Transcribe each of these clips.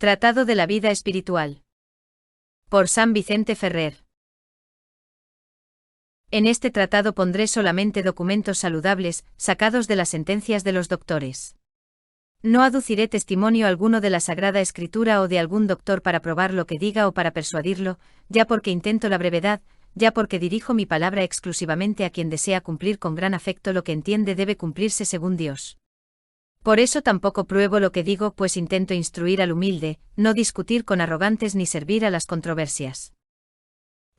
Tratado de la vida espiritual. Por San Vicente Ferrer. En este tratado pondré solamente documentos saludables, sacados de las sentencias de los doctores. No aduciré testimonio alguno de la Sagrada Escritura o de algún doctor para probar lo que diga o para persuadirlo, ya porque intento la brevedad, ya porque dirijo mi palabra exclusivamente a quien desea cumplir con gran afecto lo que entiende debe cumplirse según Dios. Por eso tampoco pruebo lo que digo, pues intento instruir al humilde, no discutir con arrogantes ni servir a las controversias.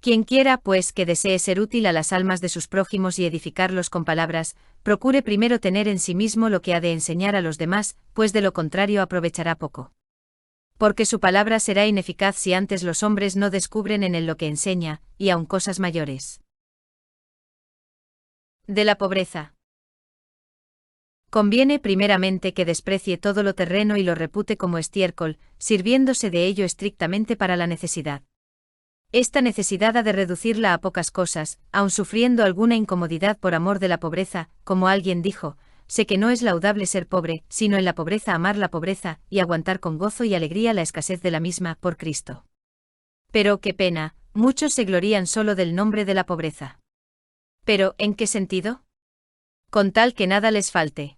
Quien quiera, pues, que desee ser útil a las almas de sus prójimos y edificarlos con palabras, procure primero tener en sí mismo lo que ha de enseñar a los demás, pues de lo contrario aprovechará poco. Porque su palabra será ineficaz si antes los hombres no descubren en él lo que enseña, y aun cosas mayores. De la pobreza. Conviene primeramente que desprecie todo lo terreno y lo repute como estiércol, sirviéndose de ello estrictamente para la necesidad. Esta necesidad ha de reducirla a pocas cosas, aun sufriendo alguna incomodidad por amor de la pobreza, como alguien dijo, sé que no es laudable ser pobre, sino en la pobreza amar la pobreza, y aguantar con gozo y alegría la escasez de la misma, por Cristo. Pero qué pena, muchos se glorían solo del nombre de la pobreza. ¿Pero en qué sentido? Con tal que nada les falte.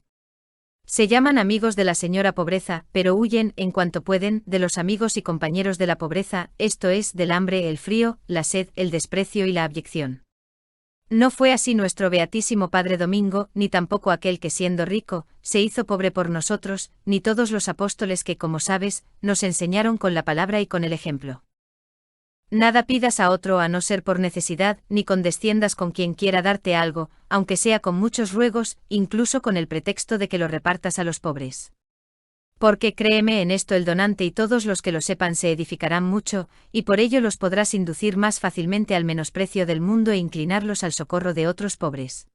Se llaman amigos de la señora pobreza, pero huyen, en cuanto pueden, de los amigos y compañeros de la pobreza, esto es, del hambre, el frío, la sed, el desprecio y la abyección. No fue así nuestro Beatísimo Padre Domingo, ni tampoco aquel que siendo rico, se hizo pobre por nosotros, ni todos los apóstoles que, como sabes, nos enseñaron con la palabra y con el ejemplo. Nada pidas a otro a no ser por necesidad, ni condesciendas con quien quiera darte algo, aunque sea con muchos ruegos, incluso con el pretexto de que lo repartas a los pobres. Porque créeme en esto el donante y todos los que lo sepan se edificarán mucho, y por ello los podrás inducir más fácilmente al menosprecio del mundo e inclinarlos al socorro de otros pobres.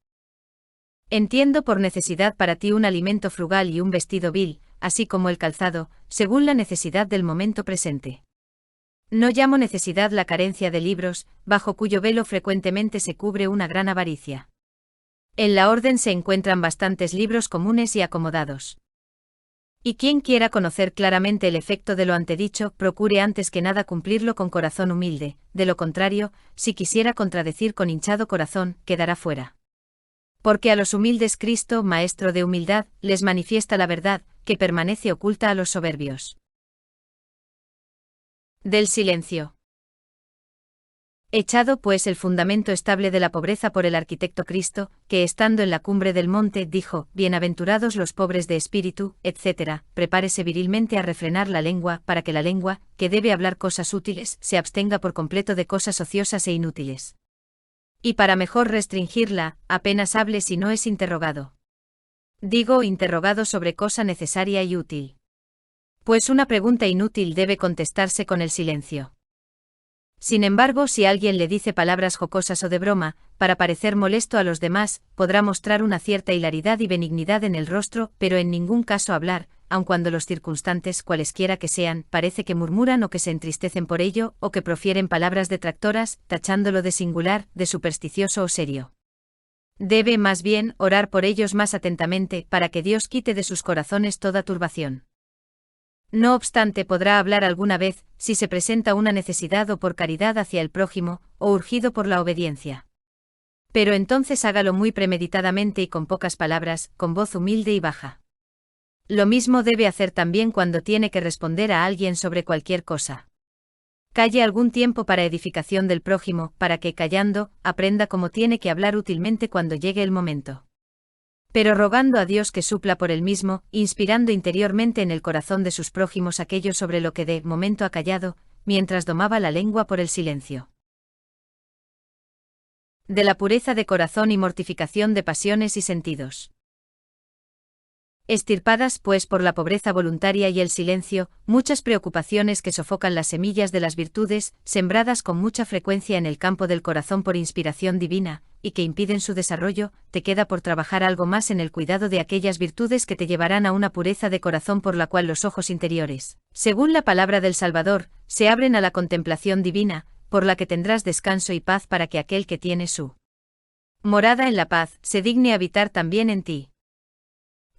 Entiendo por necesidad para ti un alimento frugal y un vestido vil, así como el calzado, según la necesidad del momento presente. No llamo necesidad la carencia de libros, bajo cuyo velo frecuentemente se cubre una gran avaricia. En la orden se encuentran bastantes libros comunes y acomodados. Y quien quiera conocer claramente el efecto de lo antedicho, procure antes que nada cumplirlo con corazón humilde, de lo contrario, si quisiera contradecir con hinchado corazón, quedará fuera. Porque a los humildes Cristo, Maestro de humildad, les manifiesta la verdad, que permanece oculta a los soberbios. Del silencio. Echado pues el fundamento estable de la pobreza por el arquitecto Cristo, que estando en la cumbre del monte dijo, bienaventurados los pobres de espíritu, etc., prepárese virilmente a refrenar la lengua, para que la lengua, que debe hablar cosas útiles, se abstenga por completo de cosas ociosas e inútiles. Y para mejor restringirla, apenas hable si no es interrogado. Digo interrogado sobre cosa necesaria y útil. Pues una pregunta inútil debe contestarse con el silencio. Sin embargo, si alguien le dice palabras jocosas o de broma, para parecer molesto a los demás, podrá mostrar una cierta hilaridad y benignidad en el rostro, pero en ningún caso hablar, aun cuando los circunstantes, cualesquiera que sean, parece que murmuran o que se entristecen por ello, o que profieren palabras detractoras, tachándolo de singular, de supersticioso o serio. Debe, más bien, orar por ellos más atentamente, para que Dios quite de sus corazones toda turbación. No obstante, podrá hablar alguna vez, si se presenta una necesidad o por caridad hacia el prójimo, o urgido por la obediencia. Pero entonces hágalo muy premeditadamente y con pocas palabras, con voz humilde y baja. Lo mismo debe hacer también cuando tiene que responder a alguien sobre cualquier cosa. Calle algún tiempo para edificación del prójimo, para que, callando, aprenda cómo tiene que hablar útilmente cuando llegue el momento. Pero rogando a Dios que supla por él mismo, inspirando interiormente en el corazón de sus prójimos aquello sobre lo que de momento ha callado, mientras domaba la lengua por el silencio. De la pureza de corazón y mortificación de pasiones y sentidos. Extirpadas, pues, por la pobreza voluntaria y el silencio, muchas preocupaciones que sofocan las semillas de las virtudes, sembradas con mucha frecuencia en el campo del corazón por inspiración divina, y que impiden su desarrollo, te queda por trabajar algo más en el cuidado de aquellas virtudes que te llevarán a una pureza de corazón por la cual los ojos interiores, según la palabra del Salvador, se abren a la contemplación divina, por la que tendrás descanso y paz para que aquel que tiene su morada en la paz, se digne habitar también en ti.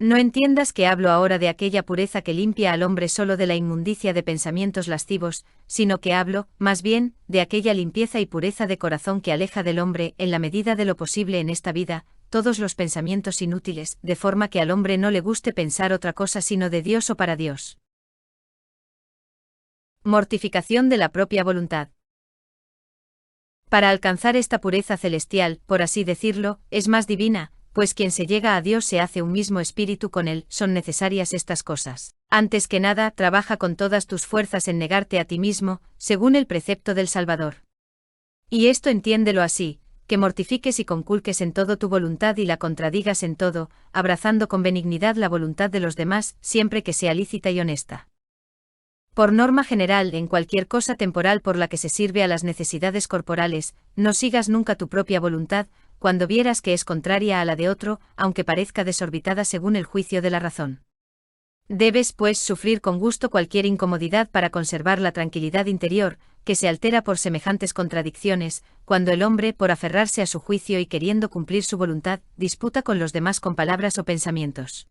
No entiendas que hablo ahora de aquella pureza que limpia al hombre solo de la inmundicia de pensamientos lascivos, sino que hablo, más bien, de aquella limpieza y pureza de corazón que aleja del hombre, en la medida de lo posible en esta vida, todos los pensamientos inútiles, de forma que al hombre no le guste pensar otra cosa sino de Dios o para Dios. Mortificación de la propia voluntad. Para alcanzar esta pureza celestial, por así decirlo, es más divina, pues quien se llega a Dios se hace un mismo espíritu con Él, son necesarias estas cosas. Antes que nada, trabaja con todas tus fuerzas en negarte a ti mismo, según el precepto del Salvador. Y esto entiéndelo así, que mortifiques y conculques en todo tu voluntad y la contradigas en todo, abrazando con benignidad la voluntad de los demás, siempre que sea lícita y honesta. Por norma general, en cualquier cosa temporal por la que se sirve a las necesidades corporales, no sigas nunca tu propia voluntad, cuando vieras que es contraria a la de otro, aunque parezca desorbitada según el juicio de la razón. Debes, pues, sufrir con gusto cualquier incomodidad para conservar la tranquilidad interior, que se altera por semejantes contradicciones, cuando el hombre, por aferrarse a su juicio y queriendo cumplir su voluntad, disputa con los demás con palabras o pensamientos.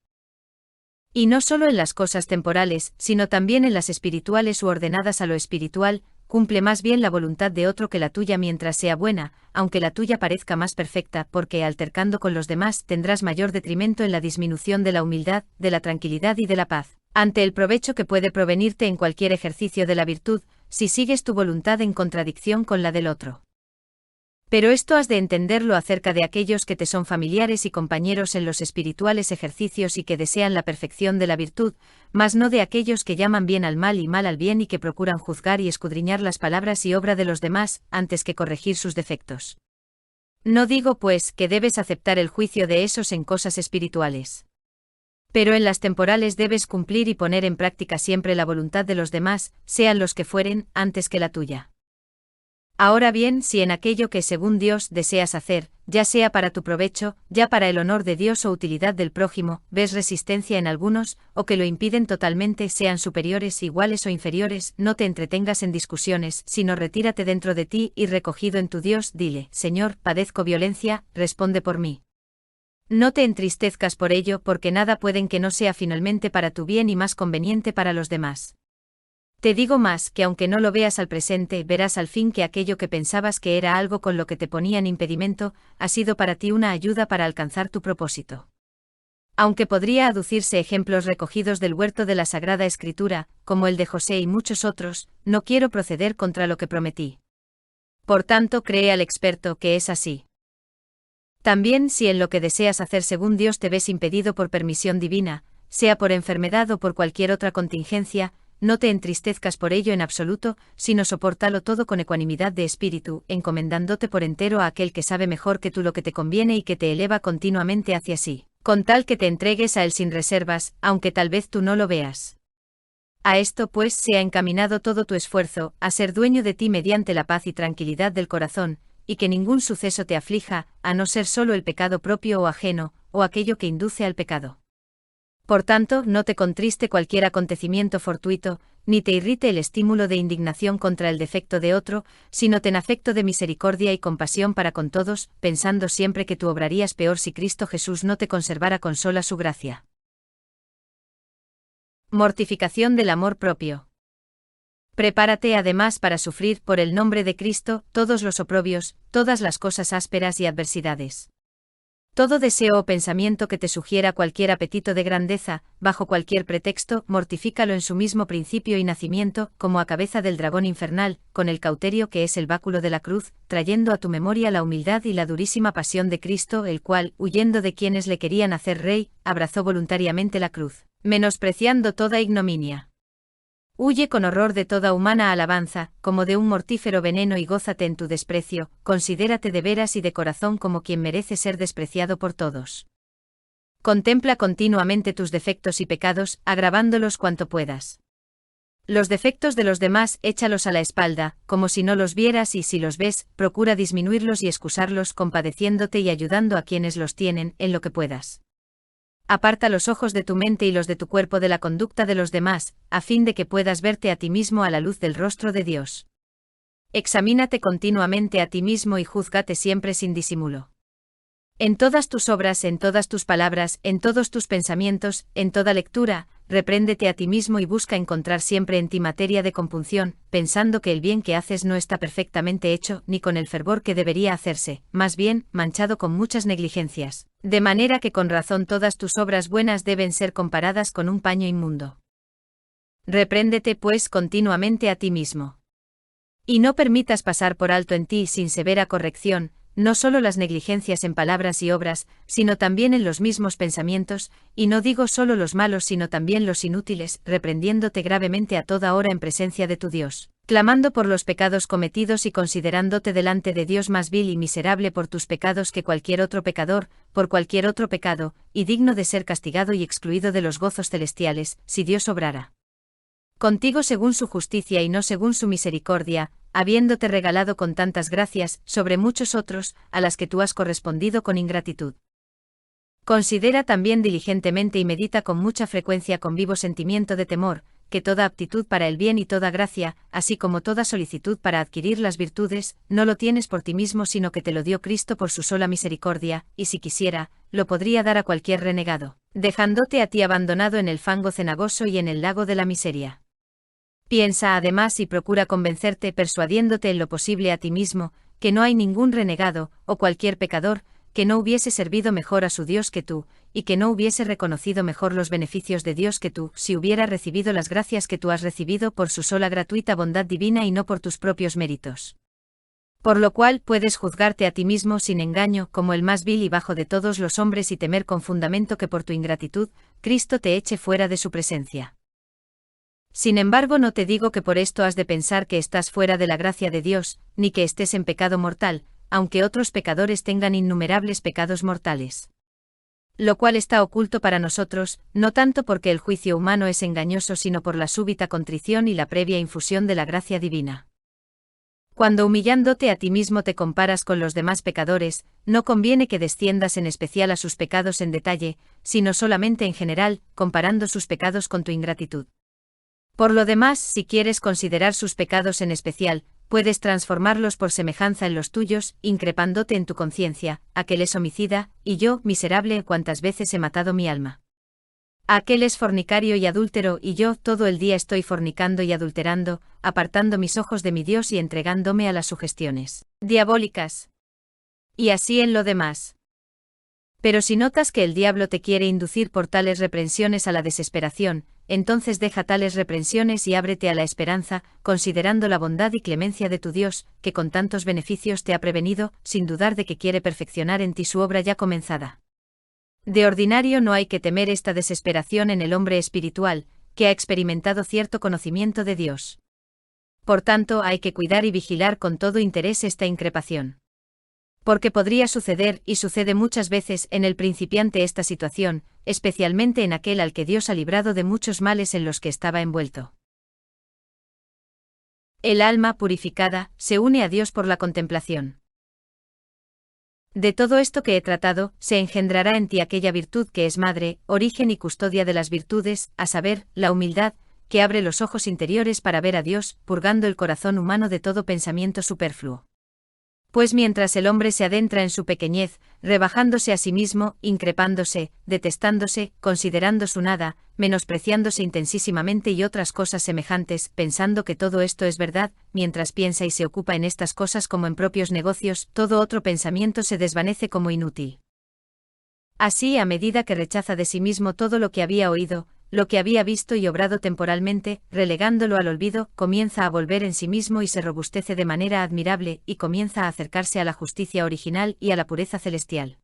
Y no solo en las cosas temporales, sino también en las espirituales u ordenadas a lo espiritual, cumple más bien la voluntad de otro que la tuya mientras sea buena, aunque la tuya parezca más perfecta, porque altercando con los demás tendrás mayor detrimento en la disminución de la humildad, de la tranquilidad y de la paz, ante el provecho que puede provenirte en cualquier ejercicio de la virtud, si sigues tu voluntad en contradicción con la del otro. Pero esto has de entenderlo acerca de aquellos que te son familiares y compañeros en los espirituales ejercicios y que desean la perfección de la virtud, mas no de aquellos que llaman bien al mal y mal al bien y que procuran juzgar y escudriñar las palabras y obra de los demás, antes que corregir sus defectos. No digo, pues, que debes aceptar el juicio de esos en cosas espirituales. Pero en las temporales debes cumplir y poner en práctica siempre la voluntad de los demás, sean los que fueren, antes que la tuya. Ahora bien, si en aquello que según Dios deseas hacer, ya sea para tu provecho, ya para el honor de Dios o utilidad del prójimo, ves resistencia en algunos, o que lo impiden totalmente, sean superiores, iguales o inferiores, no te entretengas en discusiones, sino retírate dentro de ti y recogido en tu Dios, dile: Señor, padezco violencia, responde por mí. No te entristezcas por ello, porque nada pueden que no sea finalmente para tu bien y más conveniente para los demás. Te digo más, que aunque no lo veas al presente, verás al fin que aquello que pensabas que era algo con lo que te ponían impedimento, ha sido para ti una ayuda para alcanzar tu propósito. Aunque podría aducirse ejemplos recogidos del huerto de la Sagrada Escritura, como el de José y muchos otros, no quiero proceder contra lo que prometí. Por tanto, cree al experto que es así. También, si en lo que deseas hacer según Dios te ves impedido por permisión divina, sea por enfermedad o por cualquier otra contingencia, no te entristezcas por ello en absoluto, sino sopórtalo todo con ecuanimidad de espíritu, encomendándote por entero a aquel que sabe mejor que tú lo que te conviene y que te eleva continuamente hacia sí, con tal que te entregues a él sin reservas, aunque tal vez tú no lo veas. A esto pues sea encaminado todo tu esfuerzo, a ser dueño de ti mediante la paz y tranquilidad del corazón, y que ningún suceso te aflija, a no ser solo el pecado propio o ajeno, o aquello que induce al pecado. Por tanto, no te contriste cualquier acontecimiento fortuito, ni te irrite el estímulo de indignación contra el defecto de otro, sino ten afecto de misericordia y compasión para con todos, pensando siempre que tú obrarías peor si Cristo Jesús no te conservara con sola su gracia. Mortificación del amor propio. Prepárate además para sufrir por el nombre de Cristo todos los oprobios, todas las cosas ásperas y adversidades. Todo deseo o pensamiento que te sugiera cualquier apetito de grandeza, bajo cualquier pretexto, mortifícalo en su mismo principio y nacimiento, como a cabeza del dragón infernal, con el cauterio que es el báculo de la cruz, trayendo a tu memoria la humildad y la durísima pasión de Cristo, el cual, huyendo de quienes le querían hacer rey, abrazó voluntariamente la cruz, menospreciando toda ignominia. Huye con horror de toda humana alabanza, como de un mortífero veneno, y gózate en tu desprecio, considérate de veras y de corazón como quien merece ser despreciado por todos. Contempla continuamente tus defectos y pecados, agravándolos cuanto puedas. Los defectos de los demás échalos a la espalda, como si no los vieras, y si los ves, procura disminuirlos y excusarlos compadeciéndote y ayudando a quienes los tienen, en lo que puedas. Aparta los ojos de tu mente y los de tu cuerpo de la conducta de los demás, a fin de que puedas verte a ti mismo a la luz del rostro de Dios. Examínate continuamente a ti mismo y júzgate siempre sin disimulo. En todas tus obras, en todas tus palabras, en todos tus pensamientos, en toda lectura, repréndete a ti mismo y busca encontrar siempre en ti materia de compunción, pensando que el bien que haces no está perfectamente hecho, ni con el fervor que debería hacerse, más bien, manchado con muchas negligencias, de manera que con razón todas tus obras buenas deben ser comparadas con un paño inmundo. Repréndete, pues, continuamente a ti mismo. Y no permitas pasar por alto en ti sin severa corrección, no solo las negligencias en palabras y obras, sino también en los mismos pensamientos, y no digo solo los malos sino también los inútiles, reprendiéndote gravemente a toda hora en presencia de tu Dios, clamando por los pecados cometidos y considerándote delante de Dios más vil y miserable por tus pecados que cualquier otro pecador, por cualquier otro pecado, y digno de ser castigado y excluido de los gozos celestiales, si Dios obrara contigo según su justicia y no según su misericordia, habiéndote regalado con tantas gracias, sobre muchos otros, a las que tú has correspondido con ingratitud. Considera también diligentemente y medita con mucha frecuencia con vivo sentimiento de temor, que toda aptitud para el bien y toda gracia, así como toda solicitud para adquirir las virtudes, no lo tienes por ti mismo sino que te lo dio Cristo por su sola misericordia, y si quisiera, lo podría dar a cualquier renegado, dejándote a ti abandonado en el fango cenagoso y en el lago de la miseria. Piensa además y procura convencerte persuadiéndote en lo posible a ti mismo, que no hay ningún renegado, o cualquier pecador, que no hubiese servido mejor a su Dios que tú, y que no hubiese reconocido mejor los beneficios de Dios que tú, si hubiera recibido las gracias que tú has recibido por su sola gratuita bondad divina y no por tus propios méritos. Por lo cual puedes juzgarte a ti mismo sin engaño como el más vil y bajo de todos los hombres y temer con fundamento que por tu ingratitud, Cristo te eche fuera de su presencia. Sin embargo, no te digo que por esto has de pensar que estás fuera de la gracia de Dios, ni que estés en pecado mortal, aunque otros pecadores tengan innumerables pecados mortales. Lo cual está oculto para nosotros, no tanto porque el juicio humano es engañoso sino por la súbita contrición y la previa infusión de la gracia divina. Cuando humillándote a ti mismo te comparas con los demás pecadores, no conviene que desciendas en especial a sus pecados en detalle, sino solamente en general, comparando sus pecados con tu ingratitud. Por lo demás, si quieres considerar sus pecados en especial, puedes transformarlos por semejanza en los tuyos, increpándote en tu conciencia, aquel es homicida, y yo, miserable, cuántas veces he matado mi alma. Aquel es fornicario y adúltero, y yo todo el día estoy fornicando y adulterando, apartando mis ojos de mi Dios y entregándome a las sugestiones diabólicas. Y así en lo demás. Pero si notas que el diablo te quiere inducir por tales reprensiones a la desesperación, entonces deja tales reprensiones y ábrete a la esperanza, considerando la bondad y clemencia de tu Dios, que con tantos beneficios te ha prevenido, sin dudar de que quiere perfeccionar en ti su obra ya comenzada. De ordinario no hay que temer esta desesperación en el hombre espiritual, que ha experimentado cierto conocimiento de Dios. Por tanto, hay que cuidar y vigilar con todo interés esta increpación. Porque podría suceder, y sucede muchas veces en el principiante esta situación, especialmente en aquel al que Dios ha librado de muchos males en los que estaba envuelto. El alma purificada se une a Dios por la contemplación. De todo esto que he tratado, se engendrará en ti aquella virtud que es madre, origen y custodia de las virtudes, a saber, la humildad, que abre los ojos interiores para ver a Dios, purgando el corazón humano de todo pensamiento superfluo. Pues mientras el hombre se adentra en su pequeñez, rebajándose a sí mismo, increpándose, detestándose, considerando su nada, menospreciándose intensísimamente y otras cosas semejantes, pensando que todo esto es verdad, mientras piensa y se ocupa en estas cosas como en propios negocios, todo otro pensamiento se desvanece como inútil. Así, a medida que rechaza de sí mismo todo lo que había oído, lo que había visto y obrado temporalmente, relegándolo al olvido, comienza a volver en sí mismo y se robustece de manera admirable, y comienza a acercarse a la justicia original y a la pureza celestial.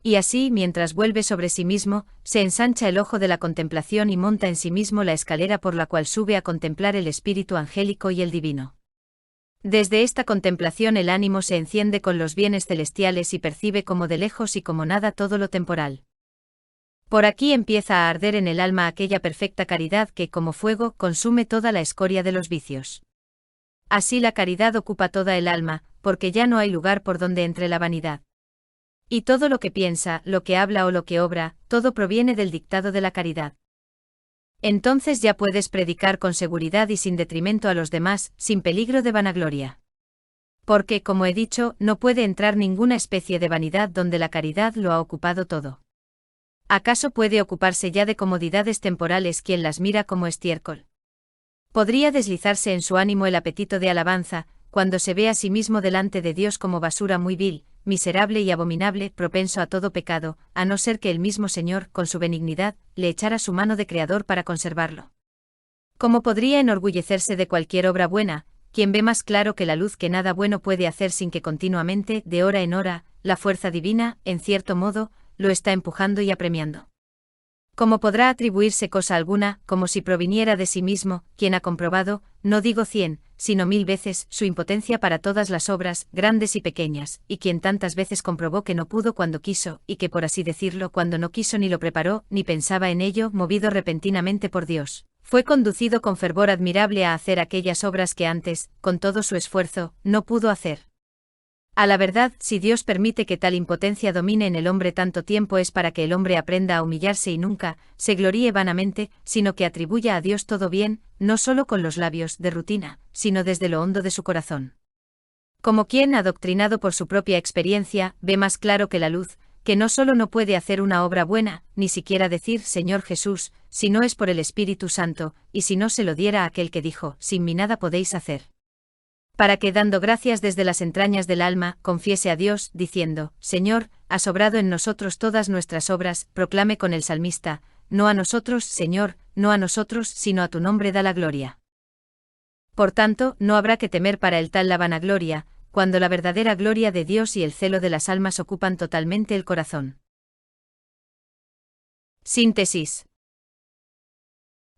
Y así, mientras vuelve sobre sí mismo, se ensancha el ojo de la contemplación y monta en sí mismo la escalera por la cual sube a contemplar el espíritu angélico y el divino. Desde esta contemplación el ánimo se enciende con los bienes celestiales y percibe como de lejos y como nada todo lo temporal. Por aquí empieza a arder en el alma aquella perfecta caridad que, como fuego, consume toda la escoria de los vicios. Así la caridad ocupa toda el alma, porque ya no hay lugar por donde entre la vanidad. Y todo lo que piensa, lo que habla o lo que obra, todo proviene del dictado de la caridad. Entonces ya puedes predicar con seguridad y sin detrimento a los demás, sin peligro de vanagloria. Porque, como he dicho, no puede entrar ninguna especie de vanidad donde la caridad lo ha ocupado todo. ¿Acaso puede ocuparse ya de comodidades temporales quien las mira como estiércol? ¿Podría deslizarse en su ánimo el apetito de alabanza, cuando se ve a sí mismo delante de Dios como basura muy vil, miserable y abominable, propenso a todo pecado, a no ser que el mismo Señor, con su benignidad, le echara su mano de creador para conservarlo? ¿Cómo podría enorgullecerse de cualquier obra buena, quien ve más claro que la luz que nada bueno puede hacer sin que continuamente, de hora en hora, la fuerza divina, en cierto modo, lo está empujando y apremiando? ¿Cómo podrá atribuirse cosa alguna, como si proviniera de sí mismo, quien ha comprobado, no digo 100, sino 1000 veces, su impotencia para todas las obras, grandes y pequeñas, y quien tantas veces comprobó que no pudo cuando quiso, y que por así decirlo cuando no quiso ni lo preparó, ni pensaba en ello, movido repentinamente por Dios, fue conducido con fervor admirable a hacer aquellas obras que antes, con todo su esfuerzo, no pudo hacer? A la verdad, si Dios permite que tal impotencia domine en el hombre tanto tiempo es para que el hombre aprenda a humillarse y nunca se gloríe vanamente, sino que atribuya a Dios todo bien, no solo con los labios de rutina, sino desde lo hondo de su corazón. Como quien, adoctrinado por su propia experiencia, ve más claro que la luz, que no solo no puede hacer una obra buena, ni siquiera decir Señor Jesús, si no es por el Espíritu Santo, y si no se lo diera a aquel que dijo, sin mí nada podéis hacer. Para que, dando gracias desde las entrañas del alma, confiese a Dios, diciendo, Señor, has obrado en nosotros todas nuestras obras, proclame con el salmista, no a nosotros, Señor, no a nosotros, sino a tu nombre da la gloria. Por tanto, no habrá que temer para el tal la vanagloria, cuando la verdadera gloria de Dios y el celo de las almas ocupan totalmente el corazón. Síntesis.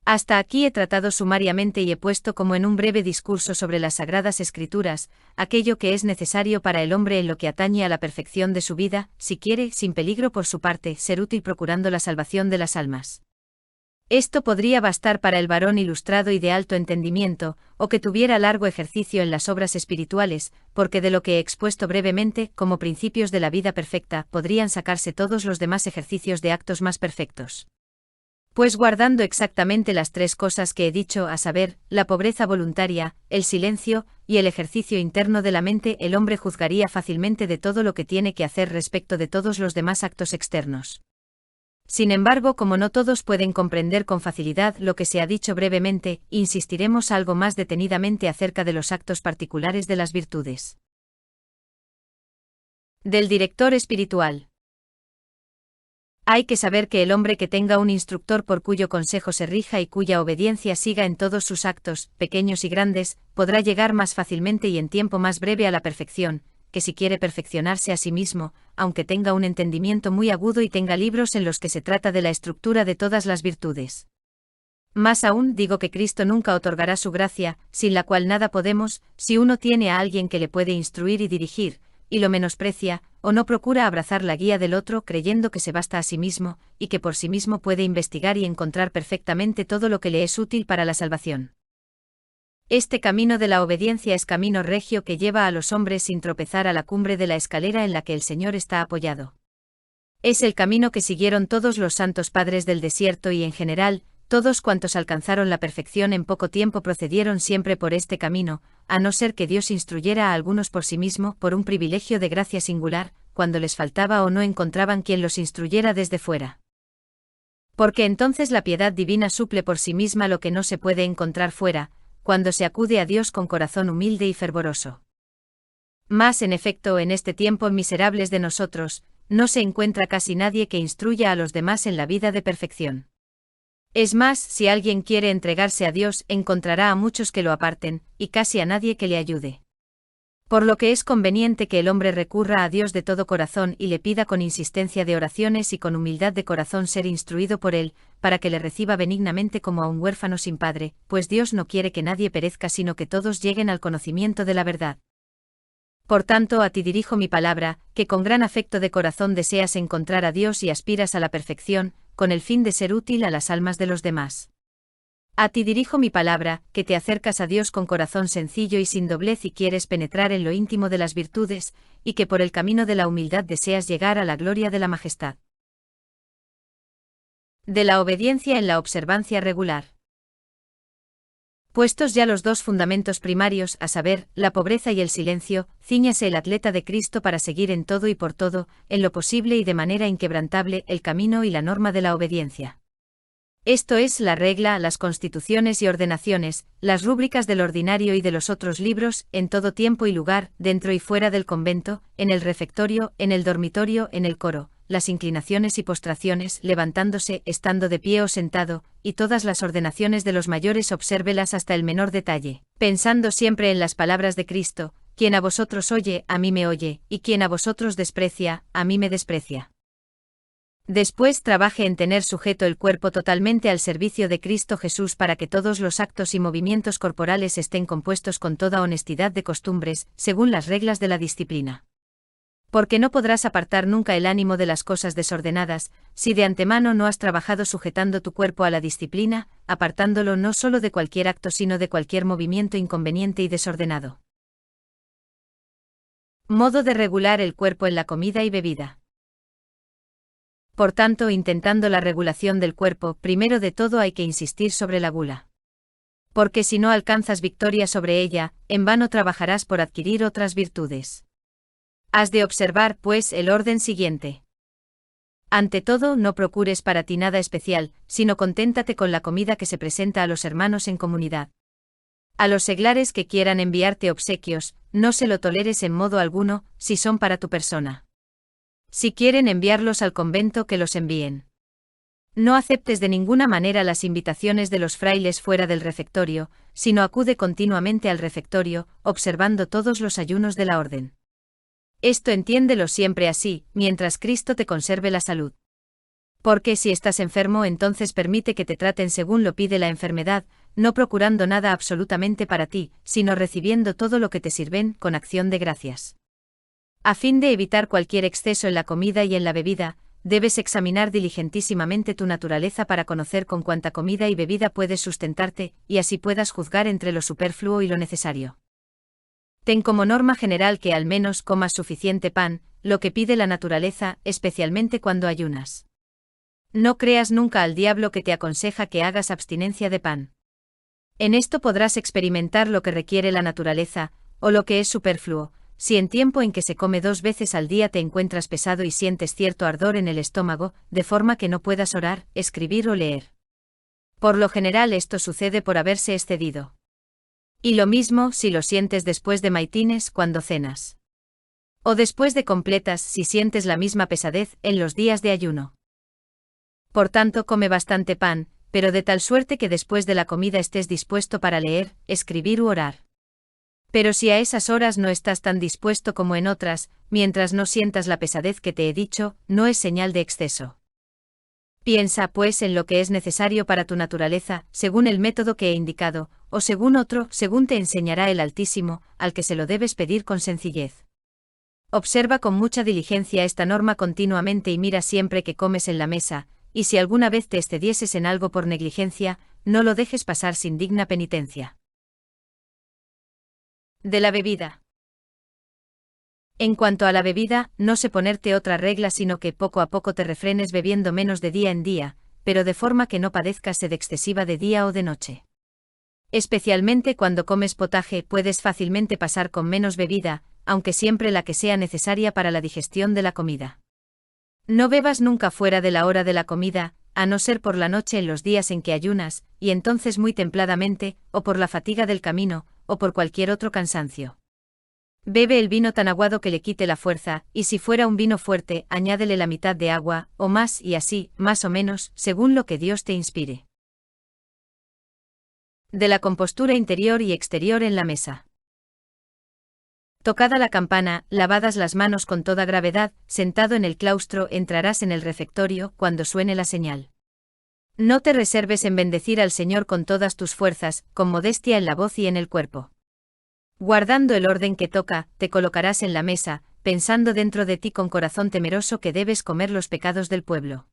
Hasta aquí he tratado sumariamente y he puesto como en un breve discurso sobre las Sagradas Escrituras, aquello que es necesario para el hombre en lo que atañe a la perfección de su vida, si quiere, sin peligro por su parte, ser útil procurando la salvación de las almas. Esto podría bastar para el varón ilustrado y de alto entendimiento, o que tuviera largo ejercicio en las obras espirituales, porque de lo que he expuesto brevemente, como principios de la vida perfecta, podrían sacarse todos los demás ejercicios de actos más perfectos. Pues guardando exactamente las tres cosas que he dicho, a saber, la pobreza voluntaria, el silencio, y el ejercicio interno de la mente, el hombre juzgaría fácilmente de todo lo que tiene que hacer respecto de todos los demás actos externos. Sin embargo, como no todos pueden comprender con facilidad lo que se ha dicho brevemente, insistiremos algo más detenidamente acerca de los actos particulares de las virtudes. Del director espiritual. Hay que saber que el hombre que tenga un instructor por cuyo consejo se rija y cuya obediencia siga en todos sus actos, pequeños y grandes, podrá llegar más fácilmente y en tiempo más breve a la perfección, que si quiere perfeccionarse a sí mismo, aunque tenga un entendimiento muy agudo y tenga libros en los que se trata de la estructura de todas las virtudes. Más aún, digo que Cristo nunca otorgará su gracia, sin la cual nada podemos, si uno tiene a alguien que le puede instruir y dirigir, y lo menosprecia, o no procura abrazar la guía del otro creyendo que se basta a sí mismo, y que por sí mismo puede investigar y encontrar perfectamente todo lo que le es útil para la salvación. Este camino de la obediencia es camino regio que lleva a los hombres sin tropezar a la cumbre de la escalera en la que el Señor está apoyado. Es el camino que siguieron todos los santos padres del desierto y en general, todos cuantos alcanzaron la perfección en poco tiempo procedieron siempre por este camino, a no ser que Dios instruyera a algunos por sí mismo por un privilegio de gracia singular, cuando les faltaba o no encontraban quien los instruyera desde fuera. Porque entonces la piedad divina suple por sí misma lo que no se puede encontrar fuera, cuando se acude a Dios con corazón humilde y fervoroso. Mas en efecto en este tiempo miserables de nosotros, no se encuentra casi nadie que instruya a los demás en la vida de perfección. Es más, si alguien quiere entregarse a Dios, encontrará a muchos que lo aparten, y casi a nadie que le ayude. Por lo que es conveniente que el hombre recurra a Dios de todo corazón y le pida con insistencia de oraciones y con humildad de corazón ser instruido por él, para que le reciba benignamente como a un huérfano sin padre, pues Dios no quiere que nadie perezca sino que todos lleguen al conocimiento de la verdad. Por tanto, a ti dirijo mi palabra, que con gran afecto de corazón deseas encontrar a Dios y aspiras a la perfección, con el fin de ser útil a las almas de los demás. A ti dirijo mi palabra, que te acercas a Dios con corazón sencillo y sin doblez y quieres penetrar en lo íntimo de las virtudes, y que por el camino de la humildad deseas llegar a la gloria de la majestad. De la obediencia en la observancia regular. Puestos ya los dos fundamentos primarios, a saber, la pobreza y el silencio, cíñase el atleta de Cristo para seguir en todo y por todo, en lo posible y de manera inquebrantable, el camino y la norma de la obediencia. Esto es la regla, las constituciones y ordenaciones, las rúbricas del ordinario y de los otros libros, en todo tiempo y lugar, dentro y fuera del convento, en el refectorio, en el dormitorio, en el coro, las inclinaciones y postraciones, levantándose, estando de pie o sentado, y todas las ordenaciones de los mayores obsérvelas hasta el menor detalle, pensando siempre en las palabras de Cristo: quien a vosotros oye, a mí me oye, y quien a vosotros desprecia, a mí me desprecia. Después trabaje en tener sujeto el cuerpo totalmente al servicio de Cristo Jesús para que todos los actos y movimientos corporales estén compuestos con toda honestidad de costumbres, según las reglas de la disciplina. Porque no podrás apartar nunca el ánimo de las cosas desordenadas, si de antemano no has trabajado sujetando tu cuerpo a la disciplina, apartándolo no solo de cualquier acto sino de cualquier movimiento inconveniente y desordenado. Modo de regular el cuerpo en la comida y bebida. Por tanto, intentando la regulación del cuerpo, primero de todo hay que insistir sobre la gula. Porque si no alcanzas victoria sobre ella, en vano trabajarás por adquirir otras virtudes. Has de observar, pues, el orden siguiente. Ante todo, no procures para ti nada especial, sino conténtate con la comida que se presenta a los hermanos en comunidad. A los seglares que quieran enviarte obsequios, no se lo toleres en modo alguno, si son para tu persona. Si quieren enviarlos al convento, que los envíen. No aceptes de ninguna manera las invitaciones de los frailes fuera del refectorio, sino acude continuamente al refectorio, observando todos los ayunos de la orden. Esto entiéndelo siempre así, mientras Cristo te conserve la salud. Porque si estás enfermo, entonces permite que te traten según lo pide la enfermedad, no procurando nada absolutamente para ti, sino recibiendo todo lo que te sirven, con acción de gracias. A fin de evitar cualquier exceso en la comida y en la bebida, debes examinar diligentísimamente tu naturaleza para conocer con cuánta comida y bebida puedes sustentarte, y así puedas juzgar entre lo superfluo y lo necesario. Ten como norma general que al menos comas suficiente pan, lo que pide la naturaleza, especialmente cuando ayunas. No creas nunca al diablo que te aconseja que hagas abstinencia de pan. En esto podrás experimentar lo que requiere la naturaleza, o lo que es superfluo. Si en tiempo en que se come 2 veces al día te encuentras pesado y sientes cierto ardor en el estómago, de forma que no puedas orar, escribir o leer. Por lo general esto sucede por haberse excedido. Y lo mismo si lo sientes después de maitines cuando cenas. O después de completas si sientes la misma pesadez en los días de ayuno. Por tanto, come bastante pan, pero de tal suerte que después de la comida estés dispuesto para leer, escribir u orar. Pero si a esas horas no estás tan dispuesto como en otras, mientras no sientas la pesadez que te he dicho, no es señal de exceso. Piensa, pues, en lo que es necesario para tu naturaleza, según el método que he indicado, o según otro, según te enseñará el Altísimo, al que se lo debes pedir con sencillez. Observa con mucha diligencia esta norma continuamente y mira siempre que comes en la mesa, y si alguna vez te excedieses en algo por negligencia, no lo dejes pasar sin digna penitencia. De la bebida. En cuanto a la bebida, no sé ponerte otra regla sino que poco a poco te refrenes bebiendo menos de día en día, pero de forma que no padezcas sed excesiva de día o de noche. Especialmente cuando comes potaje puedes fácilmente pasar con menos bebida, aunque siempre la que sea necesaria para la digestión de la comida. No bebas nunca fuera de la hora de la comida, a no ser por la noche en los días en que ayunas, y entonces muy templadamente, o por la fatiga del camino, o por cualquier otro cansancio. Bebe el vino tan aguado que le quite la fuerza, y si fuera un vino fuerte, añádele la mitad de agua, o más, y así, más o menos, según lo que Dios te inspire. De la compostura interior y exterior en la mesa. Tocada la campana, lavadas las manos con toda gravedad, sentado en el claustro entrarás en el refectorio cuando suene la señal. No te reserves en bendecir al Señor con todas tus fuerzas, con modestia en la voz y en el cuerpo. Guardando el orden que toca, te colocarás en la mesa, pensando dentro de ti con corazón temeroso que debes comer los pecados del pueblo.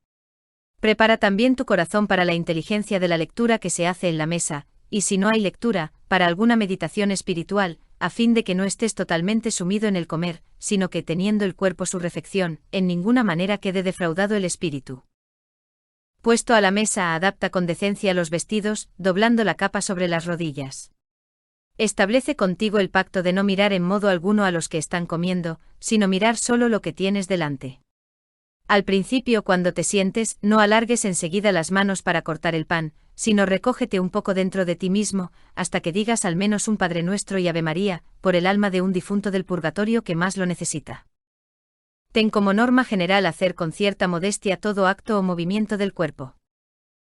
Prepara también tu corazón para la inteligencia de la lectura que se hace en la mesa, y si no hay lectura, para alguna meditación espiritual, a fin de que no estés totalmente sumido en el comer, sino que, teniendo el cuerpo su refección, en ninguna manera quede defraudado el espíritu. Puesto a la mesa, adapta con decencia los vestidos, doblando la capa sobre las rodillas. Establece contigo el pacto de no mirar en modo alguno a los que están comiendo, sino mirar solo lo que tienes delante. Al principio, cuando te sientes, no alargues enseguida las manos para cortar el pan, sino recógete un poco dentro de ti mismo, hasta que digas al menos un Padre Nuestro y Ave María, por el alma de un difunto del purgatorio que más lo necesita. Ten como norma general hacer con cierta modestia todo acto o movimiento del cuerpo.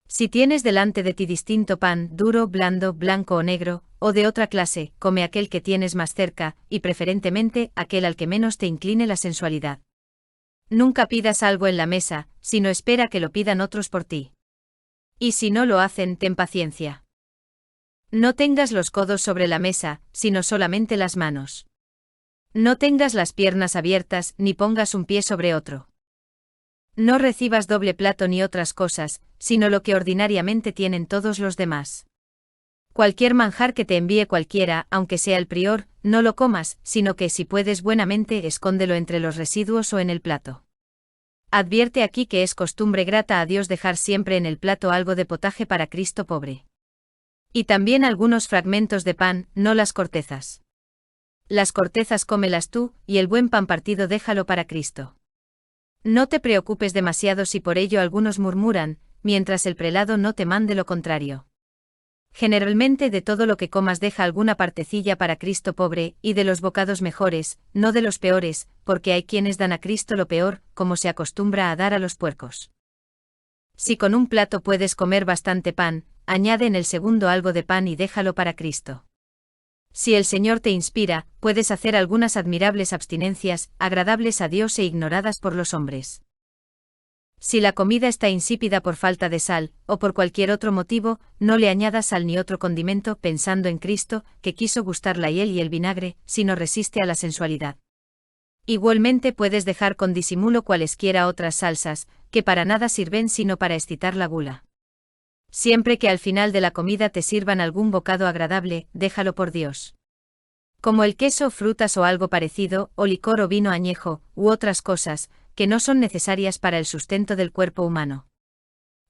Si tienes delante de ti distinto pan, duro, blando, blanco o negro, o de otra clase, come aquel que tienes más cerca, y preferentemente aquel al que menos te incline la sensualidad. Nunca pidas algo en la mesa, sino espera que lo pidan otros por ti. Y si no lo hacen, ten paciencia. No tengas los codos sobre la mesa, sino solamente las manos. No tengas las piernas abiertas, ni pongas un pie sobre otro. No recibas doble plato ni otras cosas, sino lo que ordinariamente tienen todos los demás. Cualquier manjar que te envíe cualquiera, aunque sea el prior, no lo comas, sino que si puedes buenamente escóndelo entre los residuos o en el plato. Advierte aquí que es costumbre grata a Dios dejar siempre en el plato algo de potaje para Cristo pobre. Y también algunos fragmentos de pan, no las cortezas. Las cortezas cómelas tú, y el buen pan partido déjalo para Cristo. No te preocupes demasiado si por ello algunos murmuran, mientras el prelado no te mande lo contrario. Generalmente de todo lo que comas deja alguna partecilla para Cristo pobre, y de los bocados mejores, no de los peores, porque hay quienes dan a Cristo lo peor, como se acostumbra a dar a los puercos. Si con un plato puedes comer bastante pan, añade en el segundo algo de pan y déjalo para Cristo. Si el Señor te inspira, puedes hacer algunas admirables abstinencias, agradables a Dios e ignoradas por los hombres. Si la comida está insípida por falta de sal, o por cualquier otro motivo, no le añadas sal ni otro condimento, pensando en Cristo, que quiso gustar la hiel y el vinagre, sino resiste a la sensualidad. Igualmente puedes dejar con disimulo cualesquiera otras salsas, que para nada sirven sino para excitar la gula. Siempre que al final de la comida te sirvan algún bocado agradable, déjalo por Dios. Como el queso, frutas o algo parecido, o licor o vino añejo, u otras cosas, que no son necesarias para el sustento del cuerpo humano.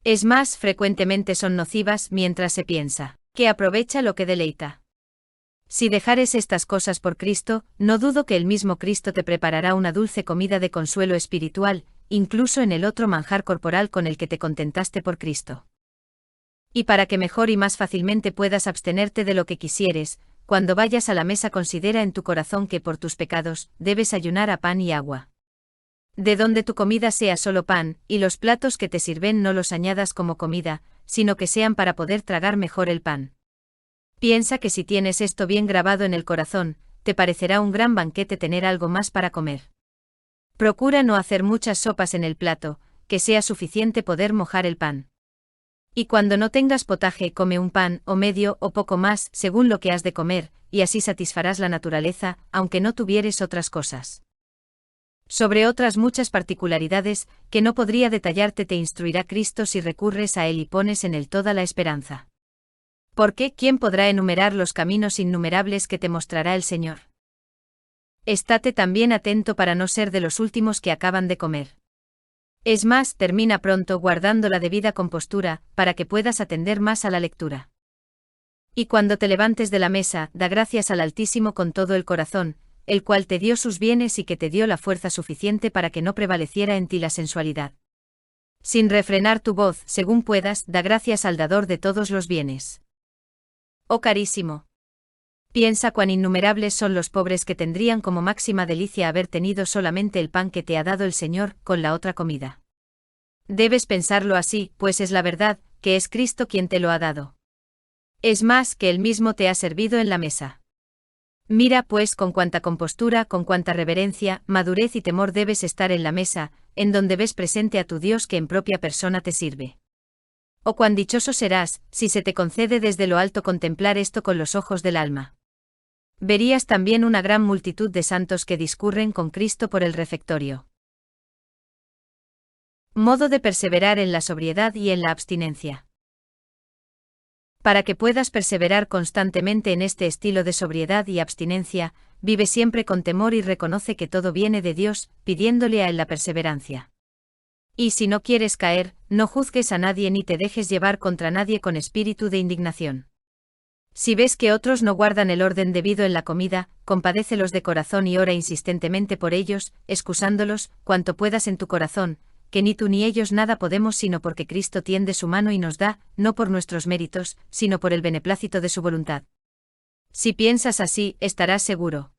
Es más, frecuentemente son nocivas mientras se piensa que aprovecha lo que deleita. Si dejares estas cosas por Cristo, no dudo que el mismo Cristo te preparará una dulce comida de consuelo espiritual, incluso en el otro manjar corporal con el que te contentaste por Cristo. Y para que mejor y más fácilmente puedas abstenerte de lo que quisieres, cuando vayas a la mesa considera en tu corazón que por tus pecados debes ayunar a pan y agua. De donde tu comida sea solo pan, y los platos que te sirven no los añadas como comida, sino que sean para poder tragar mejor el pan. Piensa que si tienes esto bien grabado en el corazón, te parecerá un gran banquete tener algo más para comer. Procura no hacer muchas sopas en el plato, que sea suficiente poder mojar el pan. Y cuando no tengas potaje, come un pan, o medio, o poco más, según lo que has de comer, y así satisfarás la naturaleza, aunque no tuvieres otras cosas. Sobre otras muchas particularidades, que no podría detallarte, te instruirá Cristo si recurres a Él y pones en Él toda la esperanza. Porque, ¿quién podrá enumerar los caminos innumerables que te mostrará el Señor? Estate también atento para no ser de los últimos que acaban de comer. Es más, termina pronto guardando la debida compostura, para que puedas atender más a la lectura. Y cuando te levantes de la mesa, da gracias al Altísimo con todo el corazón, el cual te dio sus bienes y que te dio la fuerza suficiente para que no prevaleciera en ti la sensualidad. Sin refrenar tu voz, según puedas, da gracias al dador de todos los bienes. Oh carísimo. Piensa cuán innumerables son los pobres que tendrían como máxima delicia haber tenido solamente el pan que te ha dado el Señor, con la otra comida. Debes pensarlo así, pues es la verdad, que es Cristo quien te lo ha dado. Es más, que Él mismo te ha servido en la mesa. Mira pues con cuánta compostura, con cuánta reverencia, madurez y temor debes estar en la mesa, en donde ves presente a tu Dios que en propia persona te sirve. Oh cuán dichoso serás, si se te concede desde lo alto contemplar esto con los ojos del alma. Verías también una gran multitud de santos que discurren con Cristo por el refectorio. Modo de perseverar en la sobriedad y en la abstinencia. Para que puedas perseverar constantemente en este estilo de sobriedad y abstinencia, vive siempre con temor y reconoce que todo viene de Dios, pidiéndole a Él la perseverancia. Y si no quieres caer, no juzgues a nadie ni te dejes llevar contra nadie con espíritu de indignación. Si ves que otros no guardan el orden debido en la comida, compadécelos de corazón y ora insistentemente por ellos, excusándolos, cuanto puedas en tu corazón, que ni tú ni ellos nada podemos sino porque Cristo tiende su mano y nos da, no por nuestros méritos, sino por el beneplácito de su voluntad. Si piensas así, estarás seguro.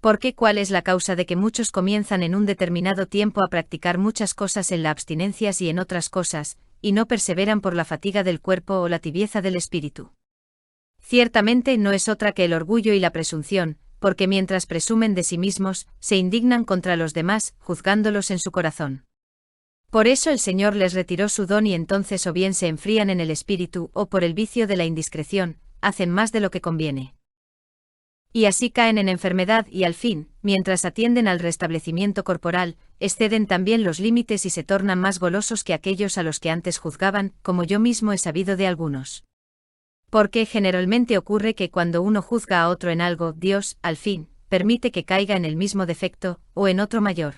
Porque ¿cuál es la causa de que muchos comienzan en un determinado tiempo a practicar muchas cosas en la abstinencia y en otras cosas, y no perseveran por la fatiga del cuerpo o la tibieza del espíritu? Ciertamente no es otra que el orgullo y la presunción, porque mientras presumen de sí mismos, se indignan contra los demás, juzgándolos en su corazón. Por eso el Señor les retiró su don y entonces o bien se enfrían en el espíritu o por el vicio de la indiscreción, hacen más de lo que conviene. Y así caen en enfermedad y al fin, mientras atienden al restablecimiento corporal, exceden también los límites y se tornan más golosos que aquellos a los que antes juzgaban, como yo mismo he sabido de algunos. Porque generalmente ocurre que cuando uno juzga a otro en algo, Dios, al fin, permite que caiga en el mismo defecto, o en otro mayor.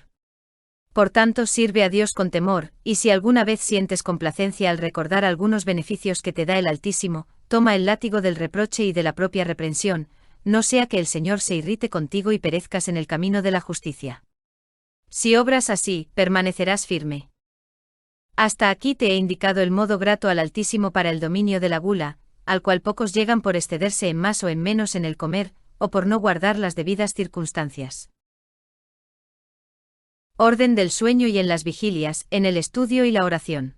Por tanto, sirve a Dios con temor, y si alguna vez sientes complacencia al recordar algunos beneficios que te da el Altísimo, toma el látigo del reproche y de la propia reprensión, no sea que el Señor se irrite contigo y perezcas en el camino de la justicia. Si obras así, permanecerás firme. Hasta aquí te he indicado el modo grato al Altísimo para el dominio de la gula, al cual pocos llegan por excederse en más o en menos en el comer, o por no guardar las debidas circunstancias. Orden del sueño y en las vigilias, en el estudio y la oración.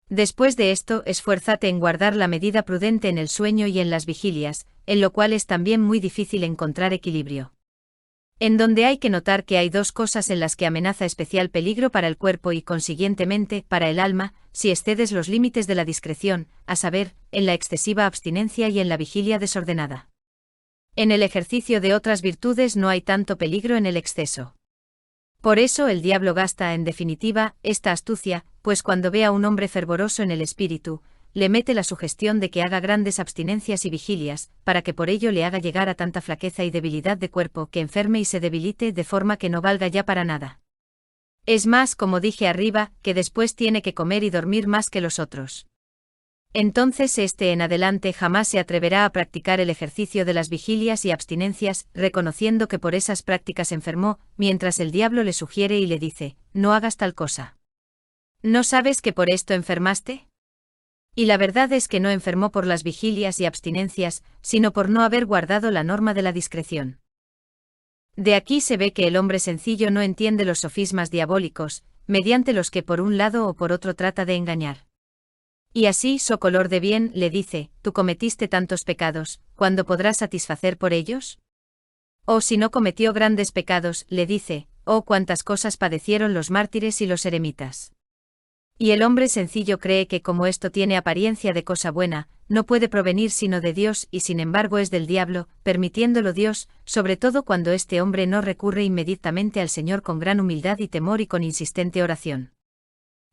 Después de esto, esfuérzate en guardar la medida prudente en el sueño y en las vigilias, en lo cual es también muy difícil encontrar equilibrio. En donde hay que notar que hay dos cosas en las que amenaza especial peligro para el cuerpo y consiguientemente, para el alma, si excedes los límites de la discreción, a saber, en la excesiva abstinencia y en la vigilia desordenada. En el ejercicio de otras virtudes no hay tanto peligro en el exceso. Por eso el diablo gasta, en definitiva, esta astucia, pues cuando ve a un hombre fervoroso en el espíritu, le mete la sugestión de que haga grandes abstinencias y vigilias, para que por ello le haga llegar a tanta flaqueza y debilidad de cuerpo que enferme y se debilite de forma que no valga ya para nada. Es más, como dije arriba, que después tiene que comer y dormir más que los otros. Entonces en adelante jamás se atreverá a practicar el ejercicio de las vigilias y abstinencias, reconociendo que por esas prácticas enfermó, mientras el diablo le sugiere y le dice, no hagas tal cosa. ¿No sabes que por esto enfermaste? Y la verdad es que no enfermó por las vigilias y abstinencias, sino por no haber guardado la norma de la discreción. De aquí se ve que el hombre sencillo no entiende los sofismas diabólicos, mediante los que por un lado o por otro trata de engañar. Y así, so color de bien, le dice, tú cometiste tantos pecados, ¿cuándo podrás satisfacer por ellos? O si no cometió grandes pecados, le dice, oh cuántas cosas padecieron los mártires y los eremitas. Y el hombre sencillo cree que como esto tiene apariencia de cosa buena, no puede provenir sino de Dios y sin embargo es del diablo, permitiéndolo Dios, sobre todo cuando este hombre no recurre inmediatamente al Señor con gran humildad y temor y con insistente oración.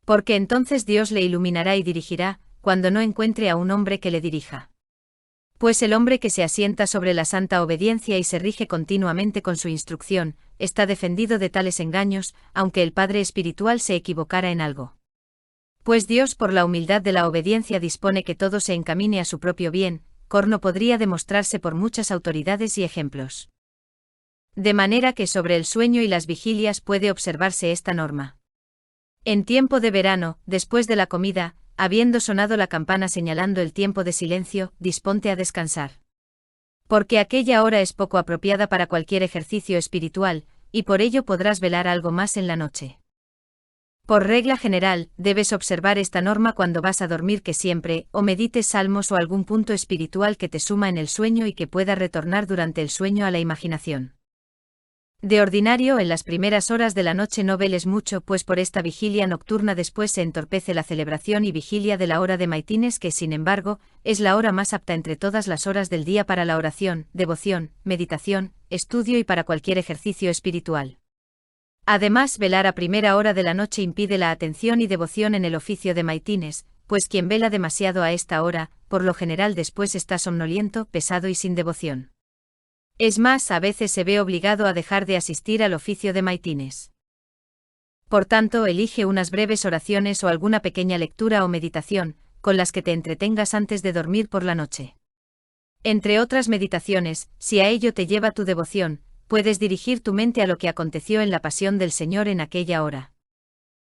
Porque entonces Dios le iluminará y dirigirá, cuando no encuentre a un hombre que le dirija. Pues el hombre que se asienta sobre la santa obediencia y se rige continuamente con su instrucción, está defendido de tales engaños, aunque el Padre Espiritual se equivocara en algo. Pues Dios por la humildad de la obediencia dispone que todo se encamine a su propio bien, corno podría demostrarse por muchas autoridades y ejemplos. De manera que sobre el sueño y las vigilias puede observarse esta norma. En tiempo de verano, después de la comida, habiendo sonado la campana señalando el tiempo de silencio, disponte a descansar. Porque aquella hora es poco apropiada para cualquier ejercicio espiritual, y por ello podrás velar algo más en la noche. Por regla general, debes observar esta norma cuando vas a dormir que siempre, o medites salmos o algún punto espiritual que te suma en el sueño y que pueda retornar durante el sueño a la imaginación. De ordinario, en las primeras horas de la noche no veles mucho, pues por esta vigilia nocturna después se entorpece la celebración y vigilia de la hora de maitines que, sin embargo, es la hora más apta entre todas las horas del día para la oración, devoción, meditación, estudio y para cualquier ejercicio espiritual. Además, velar a primera hora de la noche impide la atención y devoción en el oficio de maitines, pues quien vela demasiado a esta hora, por lo general después está somnoliento, pesado y sin devoción. Es más, a veces se ve obligado a dejar de asistir al oficio de maitines. Por tanto, elige unas breves oraciones o alguna pequeña lectura o meditación, con las que te entretengas antes de dormir por la noche. Entre otras meditaciones, si a ello te lleva tu devoción, puedes dirigir tu mente a lo que aconteció en la pasión del Señor en aquella hora.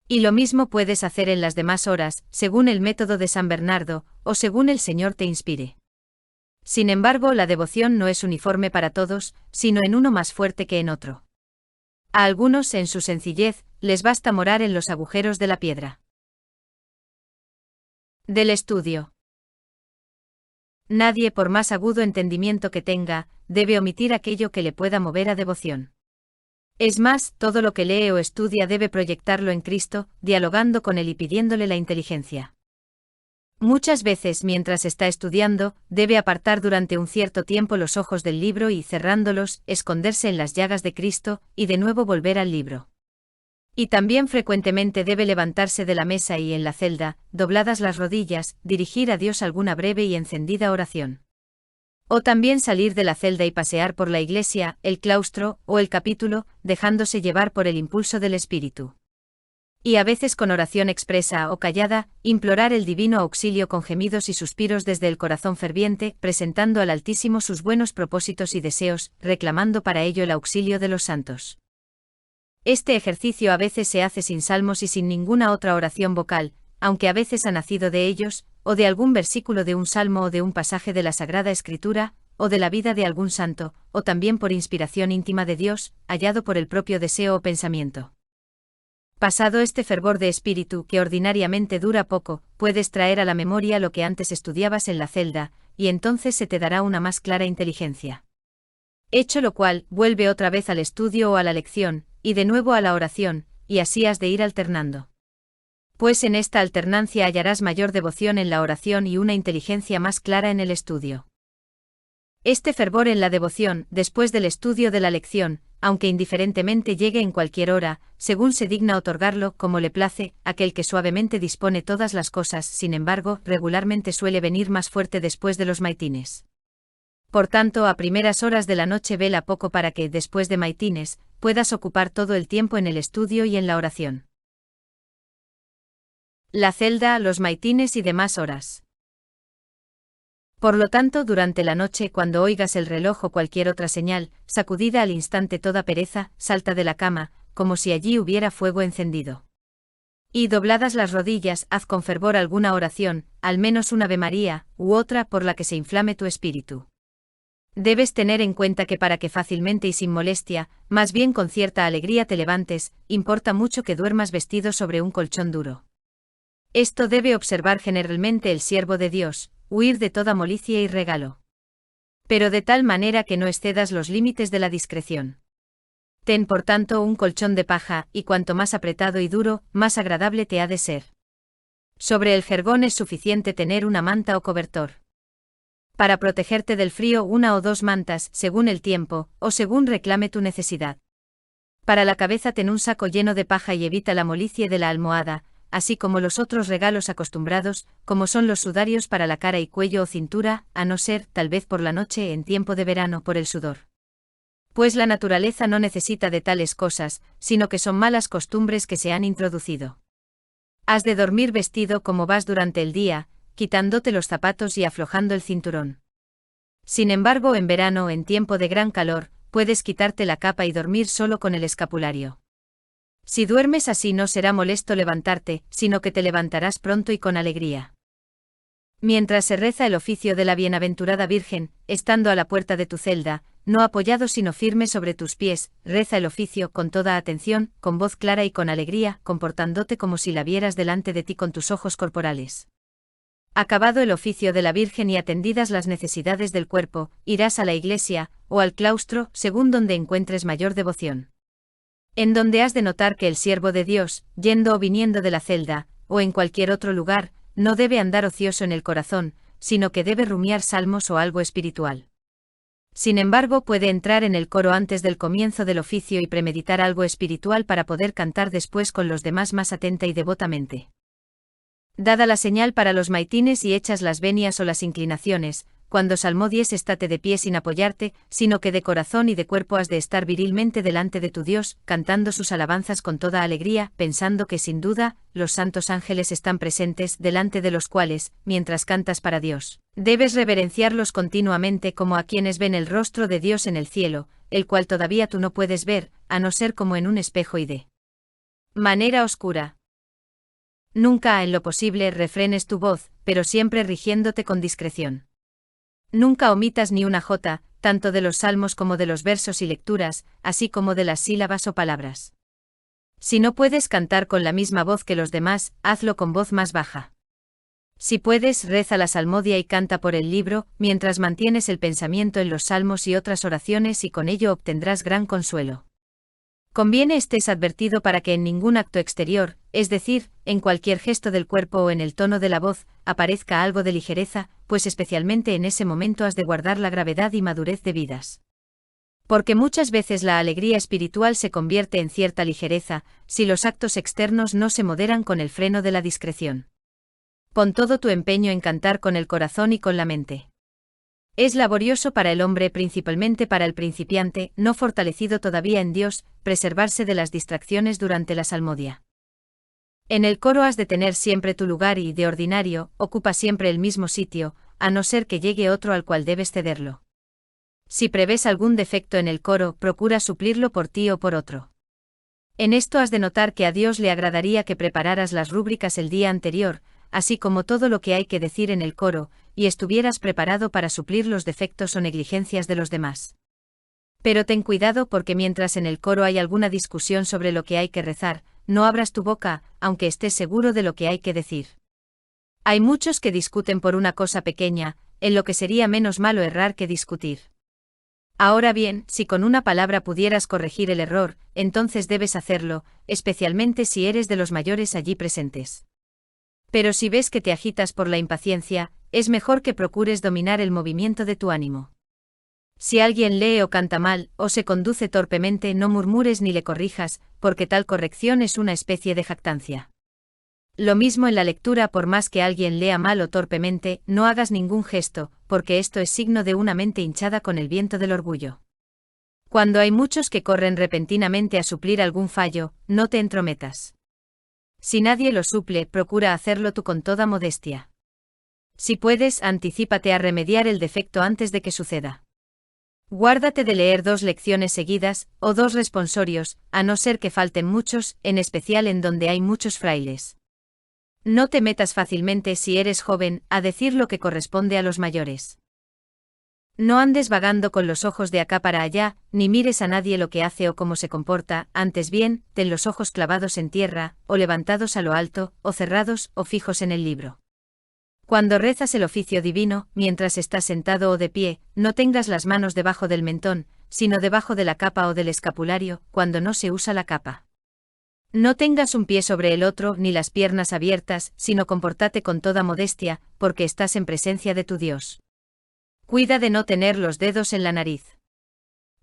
Y lo mismo puedes hacer en las demás horas, según el método de San Bernardo, o según el Señor te inspire. Sin embargo, la devoción no es uniforme para todos, sino en uno más fuerte que en otro. A algunos, en su sencillez, les basta morar en los agujeros de la piedra. Del estudio. Nadie, por más agudo entendimiento que tenga, debe omitir aquello que le pueda mover a devoción. Es más, todo lo que lee o estudia debe proyectarlo en Cristo, dialogando con Él y pidiéndole la inteligencia. Muchas veces, mientras está estudiando, debe apartar durante un cierto tiempo los ojos del libro y, cerrándolos, esconderse en las llagas de Cristo, y de nuevo volver al libro. Y también frecuentemente debe levantarse de la mesa y en la celda, dobladas las rodillas, dirigir a Dios alguna breve y encendida oración. O también salir de la celda y pasear por la iglesia, el claustro, o el capítulo, dejándose llevar por el impulso del Espíritu. Y a veces con oración expresa o callada, implorar el divino auxilio con gemidos y suspiros desde el corazón ferviente, presentando al Altísimo sus buenos propósitos y deseos, reclamando para ello el auxilio de los santos. Este ejercicio a veces se hace sin salmos y sin ninguna otra oración vocal, aunque a veces ha nacido de ellos, o de algún versículo de un salmo o de un pasaje de la Sagrada Escritura, o de la vida de algún santo, o también por inspiración íntima de Dios, hallado por el propio deseo o pensamiento. Pasado este fervor de espíritu que ordinariamente dura poco, puedes traer a la memoria lo que antes estudiabas en la celda, y entonces se te dará una más clara inteligencia. Hecho lo cual, vuelve otra vez al estudio o a la lección, y de nuevo a la oración, y así has de ir alternando. Pues en esta alternancia hallarás mayor devoción en la oración y una inteligencia más clara en el estudio. Este fervor en la devoción, después del estudio de la lección, aunque indiferentemente llegue en cualquier hora, según se digna otorgarlo como le place, aquel que suavemente dispone todas las cosas, sin embargo, regularmente suele venir más fuerte después de los maitines. Por tanto, a primeras horas de la noche vela poco para que, después de maitines, puedas ocupar todo el tiempo en el estudio y en la oración. La celda, los maitines y demás horas. Por lo tanto, durante la noche, cuando oigas el reloj o cualquier otra señal, sacudida al instante toda pereza, salta de la cama, como si allí hubiera fuego encendido. Y dobladas las rodillas, haz con fervor alguna oración, al menos una Ave María, u otra por la que se inflame tu espíritu. Debes tener en cuenta que para que fácilmente y sin molestia, más bien con cierta alegría te levantes, importa mucho que duermas vestido sobre un colchón duro. Esto debe observar generalmente el siervo de Dios, huir de toda molicie y regalo. Pero de tal manera que no excedas los límites de la discreción. Ten por tanto un colchón de paja, y cuanto más apretado y duro, más agradable te ha de ser. Sobre el jergón es suficiente tener una manta o cobertor. Para protegerte del frío, una o dos mantas, según el tiempo, o según reclame tu necesidad. Para la cabeza ten un saco lleno de paja y evita la molicie de la almohada, así como los otros regalos acostumbrados, como son los sudarios para la cara y cuello o cintura, a no ser, tal vez por la noche en tiempo de verano, por el sudor. Pues la naturaleza no necesita de tales cosas, sino que son malas costumbres que se han introducido. Has de dormir vestido como vas durante el día, quitándote los zapatos y aflojando el cinturón. Sin embargo, en verano, en tiempo de gran calor, puedes quitarte la capa y dormir solo con el escapulario. Si duermes así no será molesto levantarte, sino que te levantarás pronto y con alegría. Mientras se reza el oficio de la Bienaventurada Virgen, estando a la puerta de tu celda, no apoyado sino firme sobre tus pies, reza el oficio con toda atención, con voz clara y con alegría, comportándote como si la vieras delante de ti con tus ojos corporales. Acabado el oficio de la Virgen y atendidas las necesidades del cuerpo, irás a la iglesia, o al claustro, según donde encuentres mayor devoción. En donde has de notar que el siervo de Dios, yendo o viniendo de la celda, o en cualquier otro lugar, no debe andar ocioso en el corazón, sino que debe rumiar salmos o algo espiritual. Sin embargo, puede entrar en el coro antes del comienzo del oficio y premeditar algo espiritual para poder cantar después con los demás más atenta y devotamente. Dada la señal para los maitines y hechas las venias o las inclinaciones, cuando salmodies estate de pie sin apoyarte, sino que de corazón y de cuerpo has de estar virilmente delante de tu Dios, cantando sus alabanzas con toda alegría, pensando que sin duda, los santos ángeles están presentes, delante de los cuales, mientras cantas para Dios, debes reverenciarlos continuamente como a quienes ven el rostro de Dios en el cielo, el cual todavía tú no puedes ver, a no ser como en un espejo y de manera oscura. Nunca en lo posible refrenes tu voz, pero siempre rigiéndote con discreción. Nunca omitas ni una jota, tanto de los salmos como de los versos y lecturas, así como de las sílabas o palabras. Si no puedes cantar con la misma voz que los demás, hazlo con voz más baja. Si puedes, reza la salmodia y canta por el libro, mientras mantienes el pensamiento en los salmos y otras oraciones y con ello obtendrás gran consuelo. Conviene estés advertido para que en ningún acto exterior, es decir, en cualquier gesto del cuerpo o en el tono de la voz, aparezca algo de ligereza, pues especialmente en ese momento has de guardar la gravedad y madurez debidas. Porque muchas veces la alegría espiritual se convierte en cierta ligereza, si los actos externos no se moderan con el freno de la discreción. Pon todo tu empeño en cantar con el corazón y con la mente. Es laborioso para el hombre, principalmente para el principiante, no fortalecido todavía en Dios, preservarse de las distracciones durante la salmodia. En el coro has de tener siempre tu lugar y, de ordinario, ocupa siempre el mismo sitio, a no ser que llegue otro al cual debes cederlo. Si prevés algún defecto en el coro, procura suplirlo por ti o por otro. En esto has de notar que a Dios le agradaría que prepararas las rúbricas el día anterior, así como todo lo que hay que decir en el coro, y estuvieras preparado para suplir los defectos o negligencias de los demás. Pero ten cuidado porque mientras en el coro hay alguna discusión sobre lo que hay que rezar, no abras tu boca, aunque estés seguro de lo que hay que decir. Hay muchos que discuten por una cosa pequeña, en lo que sería menos malo errar que discutir. Ahora bien, si con una palabra pudieras corregir el error, entonces debes hacerlo, especialmente si eres de los mayores allí presentes. Pero si ves que te agitas por la impaciencia, es mejor que procures dominar el movimiento de tu ánimo. Si alguien lee o canta mal, o se conduce torpemente, no murmures ni le corrijas, porque tal corrección es una especie de jactancia. Lo mismo en la lectura, por más que alguien lea mal o torpemente, no hagas ningún gesto, porque esto es signo de una mente hinchada con el viento del orgullo. Cuando hay muchos que corren repentinamente a suplir algún fallo, no te entrometas. Si nadie lo suple, procura hacerlo tú con toda modestia. Si puedes, anticípate a remediar el defecto antes de que suceda. Guárdate de leer 2 lecciones seguidas, o 2 responsorios, a no ser que falten muchos, en especial en donde hay muchos frailes. No te metas fácilmente si eres joven, a decir lo que corresponde a los mayores. No andes vagando con los ojos de acá para allá, ni mires a nadie lo que hace o cómo se comporta, antes bien, ten los ojos clavados en tierra, o levantados a lo alto, o cerrados, o fijos en el libro. Cuando rezas el oficio divino, mientras estás sentado o de pie, no tengas las manos debajo del mentón, sino debajo de la capa o del escapulario, cuando no se usa la capa. No tengas un pie sobre el otro ni las piernas abiertas, sino compórtate con toda modestia, porque estás en presencia de tu Dios. Cuida de no tener los dedos en la nariz.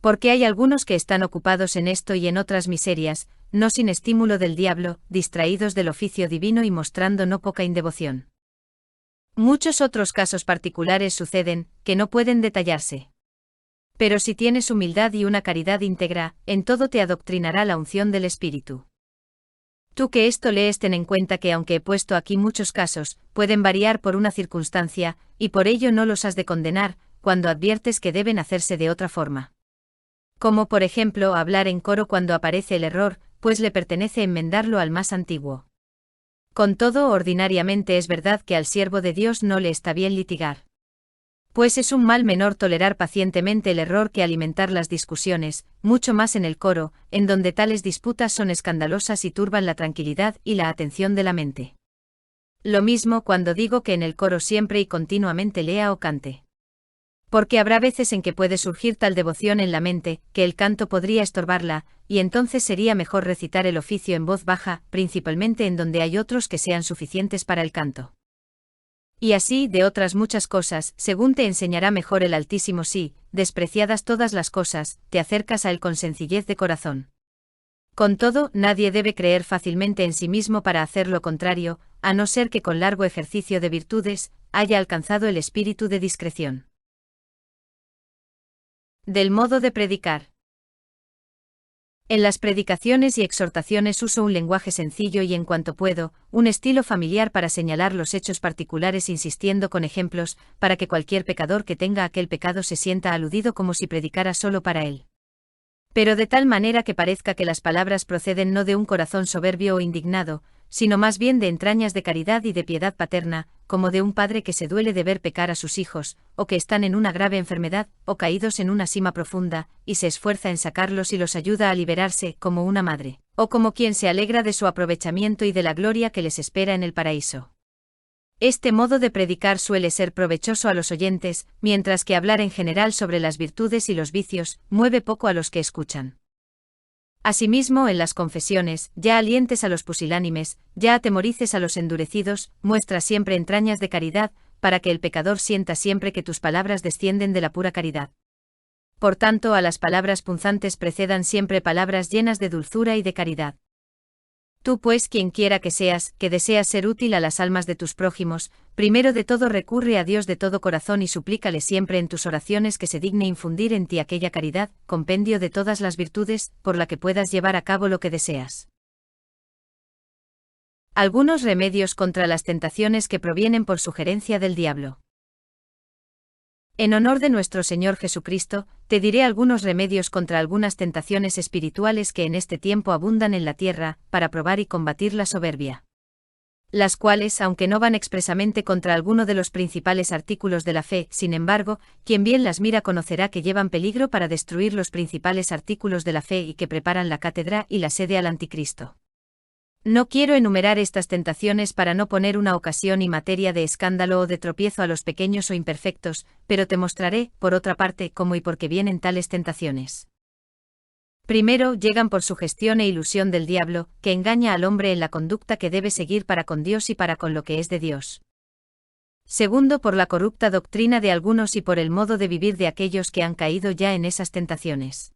Porque hay algunos que están ocupados en esto y en otras miserias, no sin estímulo del diablo, distraídos del oficio divino y mostrando no poca indevoción. Muchos otros casos particulares suceden, que no pueden detallarse. Pero si tienes humildad y una caridad íntegra, en todo te adoctrinará la unción del Espíritu. Tú que esto lees, ten en cuenta que aunque he puesto aquí muchos casos, pueden variar por una circunstancia, y por ello no los has de condenar, cuando adviertes que deben hacerse de otra forma. Como por ejemplo hablar en coro cuando aparece el error, pues le pertenece enmendarlo al más antiguo. Con todo, ordinariamente es verdad que al siervo de Dios no le está bien litigar. Pues es un mal menor tolerar pacientemente el error que alimentar las discusiones, mucho más en el coro, en donde tales disputas son escandalosas y turban la tranquilidad y la atención de la mente. Lo mismo cuando digo que en el coro siempre y continuamente lea o cante. Porque habrá veces en que puede surgir tal devoción en la mente, que el canto podría estorbarla, y entonces sería mejor recitar el oficio en voz baja, principalmente en donde hay otros que sean suficientes para el canto. Y así de otras muchas cosas, según te enseñará mejor el Altísimo, si, despreciadas todas las cosas, te acercas a él con sencillez de corazón. Con todo, nadie debe creer fácilmente en sí mismo para hacer lo contrario, a no ser que con largo ejercicio de virtudes, haya alcanzado el espíritu de discreción. Del modo de predicar. En las predicaciones y exhortaciones uso un lenguaje sencillo y, en cuanto puedo, un estilo familiar para señalar los hechos particulares, insistiendo con ejemplos, para que cualquier pecador que tenga aquel pecado se sienta aludido como si predicara solo para él. Pero de tal manera que parezca que las palabras proceden no de un corazón soberbio o indignado, sino más bien de entrañas de caridad y de piedad paterna, como de un padre que se duele de ver pecar a sus hijos, o que están en una grave enfermedad, o caídos en una sima profunda, y se esfuerza en sacarlos y los ayuda a liberarse, como una madre, o como quien se alegra de su aprovechamiento y de la gloria que les espera en el paraíso. Este modo de predicar suele ser provechoso a los oyentes, mientras que hablar en general sobre las virtudes y los vicios mueve poco a los que escuchan. Asimismo, en las confesiones, ya alientes a los pusilánimes, ya atemorices a los endurecidos, muestra siempre entrañas de caridad, para que el pecador sienta siempre que tus palabras descienden de la pura caridad. Por tanto, a las palabras punzantes precedan siempre palabras llenas de dulzura y de caridad. Tú, pues, quien quiera que seas, que deseas ser útil a las almas de tus prójimos, primero de todo recurre a Dios de todo corazón y suplícale siempre en tus oraciones que se digne infundir en ti aquella caridad, compendio de todas las virtudes, por la que puedas llevar a cabo lo que deseas. Algunos remedios contra las tentaciones que provienen por sugerencia del diablo. En honor de nuestro Señor Jesucristo, te diré algunos remedios contra algunas tentaciones espirituales que en este tiempo abundan en la tierra, para probar y combatir la soberbia. Las cuales, aunque no van expresamente contra alguno de los principales artículos de la fe, sin embargo, quien bien las mira conocerá que llevan peligro para destruir los principales artículos de la fe y que preparan la cátedra y la sede al anticristo. No quiero enumerar estas tentaciones para no poner una ocasión y materia de escándalo o de tropiezo a los pequeños o imperfectos, pero te mostraré, por otra parte, cómo y por qué vienen tales tentaciones. Primero, llegan por sugestión e ilusión del diablo, que engaña al hombre en la conducta que debe seguir para con Dios y para con lo que es de Dios. Segundo, por la corrupta doctrina de algunos y por el modo de vivir de aquellos que han caído ya en esas tentaciones.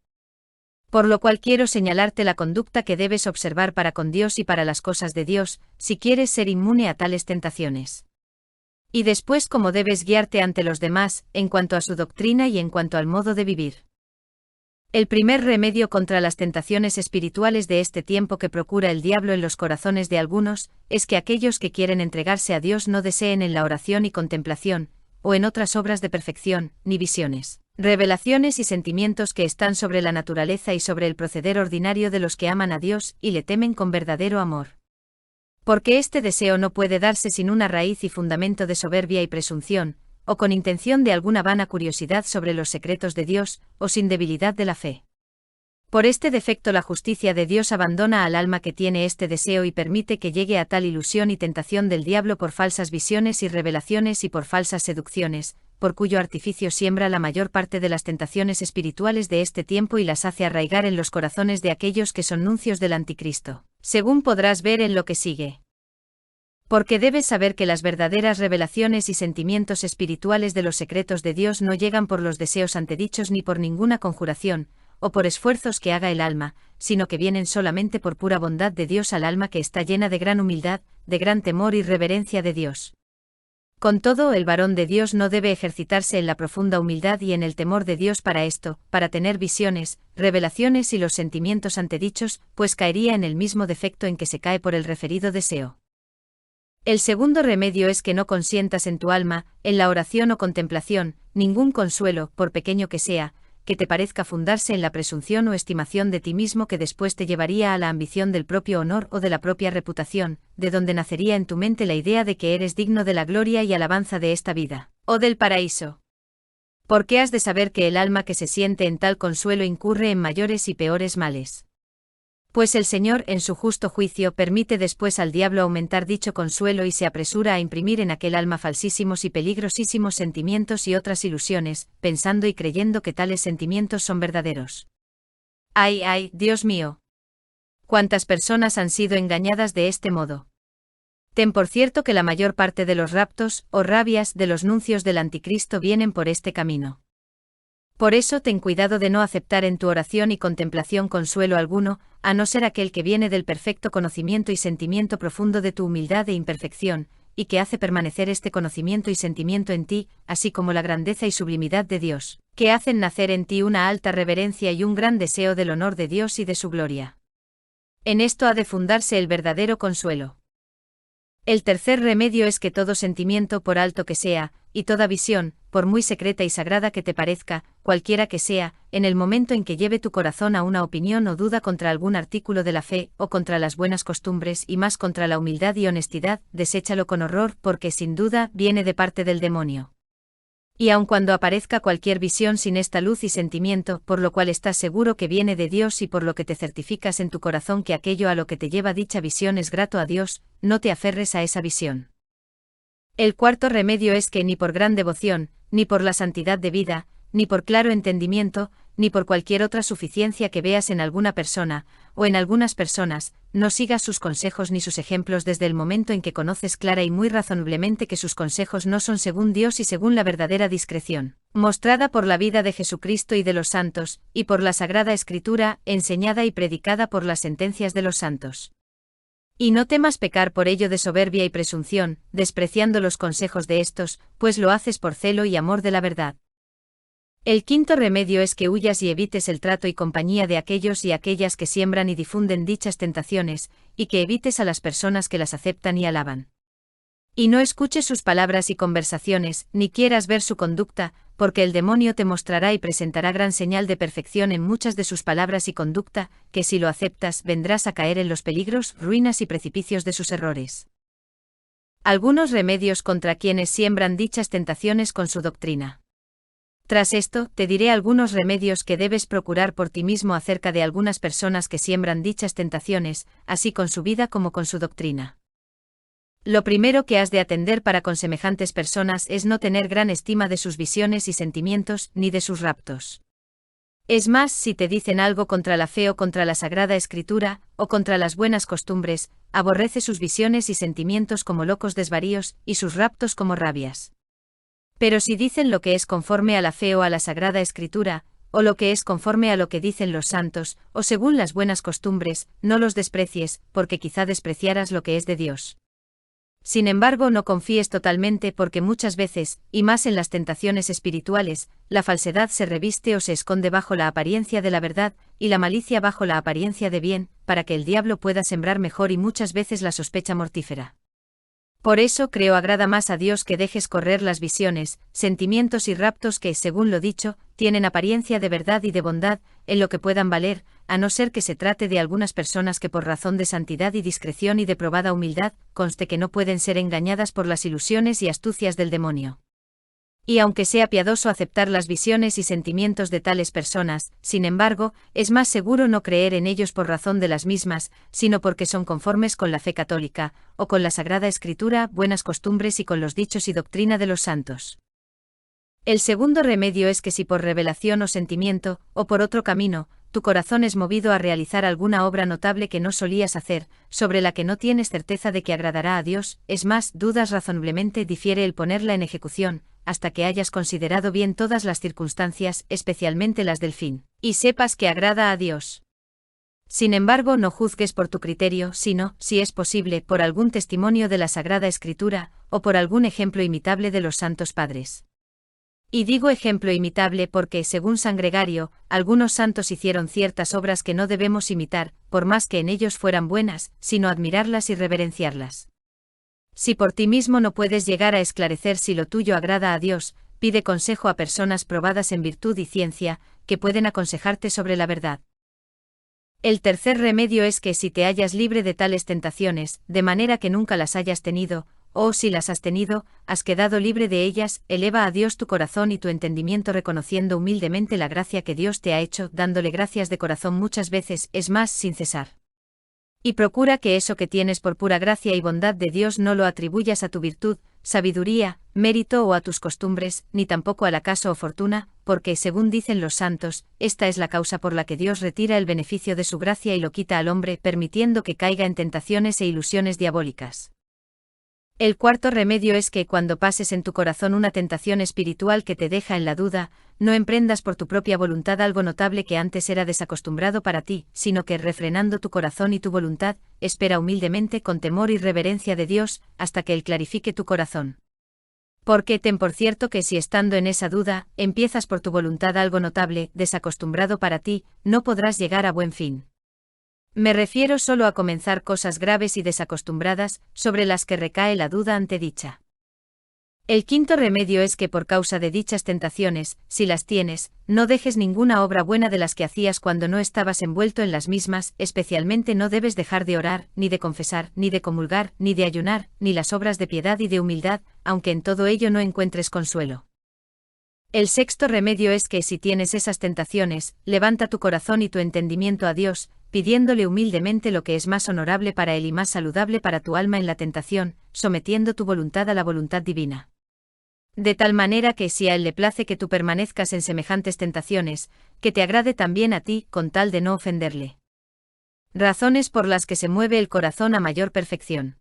Por lo cual quiero señalarte la conducta que debes observar para con Dios y para las cosas de Dios, si quieres ser inmune a tales tentaciones. Y después cómo debes guiarte ante los demás, en cuanto a su doctrina y en cuanto al modo de vivir. El primer remedio contra las tentaciones espirituales de este tiempo que procura el diablo en los corazones de algunos, es que aquellos que quieren entregarse a Dios no deseen en la oración y contemplación, o en otras obras de perfección, ni visiones, revelaciones y sentimientos que están sobre la naturaleza y sobre el proceder ordinario de los que aman a Dios y le temen con verdadero amor. Porque este deseo no puede darse sin una raíz y fundamento de soberbia y presunción, o con intención de alguna vana curiosidad sobre los secretos de Dios, o sin debilidad de la fe. Por este defecto la justicia de Dios abandona al alma que tiene este deseo y permite que llegue a tal ilusión y tentación del diablo por falsas visiones y revelaciones y por falsas seducciones, por cuyo artificio siembra la mayor parte de las tentaciones espirituales de este tiempo y las hace arraigar en los corazones de aquellos que son nuncios del anticristo, según podrás ver en lo que sigue. Porque debes saber que las verdaderas revelaciones y sentimientos espirituales de los secretos de Dios no llegan por los deseos antedichos ni por ninguna conjuración, o por esfuerzos que haga el alma, sino que vienen solamente por pura bondad de Dios al alma que está llena de gran humildad, de gran temor y reverencia de Dios. Con todo, el varón de Dios no debe ejercitarse en la profunda humildad y en el temor de Dios para esto, para tener visiones, revelaciones y los sentimientos antedichos, pues caería en el mismo defecto en que se cae por el referido deseo. El segundo remedio es que no consientas en tu alma, en la oración o contemplación, ningún consuelo, por pequeño que sea, que te parezca fundarse en la presunción o estimación de ti mismo que después te llevaría a la ambición del propio honor o de la propia reputación, de donde nacería en tu mente la idea de que eres digno de la gloria y alabanza de esta vida, o del paraíso. Porque has de saber que el alma que se siente en tal consuelo incurre en mayores y peores males. Pues el Señor, en su justo juicio, permite después al diablo aumentar dicho consuelo y se apresura a imprimir en aquel alma falsísimos y peligrosísimos sentimientos y otras ilusiones, pensando y creyendo que tales sentimientos son verdaderos. ¡Ay, ay, Dios mío! ¿Cuántas personas han sido engañadas de este modo? Ten por cierto que la mayor parte de los raptos, o rabias, de los nuncios del anticristo vienen por este camino. Por eso ten cuidado de no aceptar en tu oración y contemplación consuelo alguno, a no ser aquel que viene del perfecto conocimiento y sentimiento profundo de tu humildad e imperfección, y que hace permanecer este conocimiento y sentimiento en ti, así como la grandeza y sublimidad de Dios, que hacen nacer en ti una alta reverencia y un gran deseo del honor de Dios y de su gloria. En esto ha de fundarse el verdadero consuelo. El tercer remedio es que todo sentimiento, por alto que sea, y toda visión, por muy secreta y sagrada que te parezca, cualquiera que sea, en el momento en que lleve tu corazón a una opinión o duda contra algún artículo de la fe, o contra las buenas costumbres y más contra la humildad y honestidad, deséchalo con horror, porque sin duda viene de parte del demonio. Y aun cuando aparezca cualquier visión sin esta luz y sentimiento, por lo cual estás seguro que viene de Dios y por lo que te certificas en tu corazón que aquello a lo que te lleva dicha visión es grato a Dios, no te aferres a esa visión. El cuarto remedio es que ni por gran devoción, ni por la santidad de vida, ni por claro entendimiento, ni por cualquier otra suficiencia que veas en alguna persona, o en algunas personas, no sigas sus consejos ni sus ejemplos desde el momento en que conoces clara y muy razonablemente que sus consejos no son según Dios y según la verdadera discreción, mostrada por la vida de Jesucristo y de los santos, y por la Sagrada Escritura, enseñada y predicada por las sentencias de los santos. Y no temas pecar por ello de soberbia y presunción, despreciando los consejos de estos, pues lo haces por celo y amor de la verdad. El quinto remedio es que huyas y evites el trato y compañía de aquellos y aquellas que siembran y difunden dichas tentaciones, y que evites a las personas que las aceptan y alaban. Y no escuches sus palabras y conversaciones, ni quieras ver su conducta, porque el demonio te mostrará y presentará gran señal de perfección en muchas de sus palabras y conducta, que si lo aceptas vendrás a caer en los peligros, ruinas y precipicios de sus errores. Algunos remedios contra quienes siembran dichas tentaciones con su doctrina. Tras esto, te diré algunos remedios que debes procurar por ti mismo acerca de algunas personas que siembran dichas tentaciones, así con su vida como con su doctrina. Lo primero que has de atender para con semejantes personas es no tener gran estima de sus visiones y sentimientos, ni de sus raptos. Es más, si te dicen algo contra la fe o contra la Sagrada Escritura, o contra las buenas costumbres, aborrece sus visiones y sentimientos como locos desvaríos, y sus raptos como rabias. Pero si dicen lo que es conforme a la fe o a la Sagrada Escritura, o lo que es conforme a lo que dicen los santos, o según las buenas costumbres, no los desprecies, porque quizá despreciaras lo que es de Dios. Sin embargo, no confíes totalmente porque muchas veces, y más en las tentaciones espirituales, la falsedad se reviste o se esconde bajo la apariencia de la verdad, y la malicia bajo la apariencia de bien, para que el diablo pueda sembrar mejor y muchas veces la sospecha mortífera. Por eso creo agrada más a Dios que dejes correr las visiones, sentimientos y raptos que, según lo dicho, tienen apariencia de verdad y de bondad, en lo que puedan valer, a no ser que se trate de algunas personas que por razón de santidad y discreción y de probada humildad, conste que no pueden ser engañadas por las ilusiones y astucias del demonio. Y aunque sea piadoso aceptar las visiones y sentimientos de tales personas, sin embargo, es más seguro no creer en ellos por razón de las mismas, sino porque son conformes con la fe católica, o con la Sagrada Escritura, buenas costumbres y con los dichos y doctrina de los santos. El segundo remedio es que si por revelación o sentimiento, o por otro camino, tu corazón es movido a realizar alguna obra notable que no solías hacer, sobre la que no tienes certeza de que agradará a Dios, es más, dudas razonablemente, difiere el ponerla en ejecución, hasta que hayas considerado bien todas las circunstancias, especialmente las del fin, y sepas que agrada a Dios. Sin embargo, no juzgues por tu criterio, sino, si es posible, por algún testimonio de la Sagrada Escritura, o por algún ejemplo imitable de los santos padres. Y digo ejemplo imitable porque, según San Gregario, algunos santos hicieron ciertas obras que no debemos imitar, por más que en ellos fueran buenas, sino admirarlas y reverenciarlas. Si por ti mismo no puedes llegar a esclarecer si lo tuyo agrada a Dios, pide consejo a personas probadas en virtud y ciencia, que pueden aconsejarte sobre la verdad. El tercer remedio es que si te hallas libre de tales tentaciones, de manera que nunca las hayas tenido, o si las has tenido, has quedado libre de ellas, eleva a Dios tu corazón y tu entendimiento reconociendo humildemente la gracia que Dios te ha hecho, dándole gracias de corazón muchas veces, es más, sin cesar. Y procura que eso que tienes por pura gracia y bondad de Dios no lo atribuyas a tu virtud, sabiduría, mérito o a tus costumbres, ni tampoco al acaso o fortuna, porque, según dicen los santos, esta es la causa por la que Dios retira el beneficio de su gracia y lo quita al hombre, permitiendo que caiga en tentaciones e ilusiones diabólicas. El cuarto remedio es que cuando pases en tu corazón una tentación espiritual que te deja en la duda, no emprendas por tu propia voluntad algo notable que antes era desacostumbrado para ti, sino que, refrenando tu corazón y tu voluntad, espera humildemente con temor y reverencia de Dios, hasta que Él clarifique tu corazón. Porque ten por cierto que si estando en esa duda, empiezas por tu voluntad algo notable, desacostumbrado para ti, no podrás llegar a buen fin. Me refiero solo a comenzar cosas graves y desacostumbradas, sobre las que recae la duda ante dicha. El quinto remedio es que por causa de dichas tentaciones, si las tienes, no dejes ninguna obra buena de las que hacías cuando no estabas envuelto en las mismas, especialmente no debes dejar de orar, ni de confesar, ni de comulgar, ni de ayunar, ni las obras de piedad y de humildad, aunque en todo ello no encuentres consuelo. El sexto remedio es que si tienes esas tentaciones, levanta tu corazón y tu entendimiento a Dios, pidiéndole humildemente lo que es más honorable para Él y más saludable para tu alma en la tentación, sometiendo tu voluntad a la voluntad divina. De tal manera que si a Él le place que tú permanezcas en semejantes tentaciones, que te agrade también a ti, con tal de no ofenderle. Razones por las que se mueve el corazón a mayor perfección.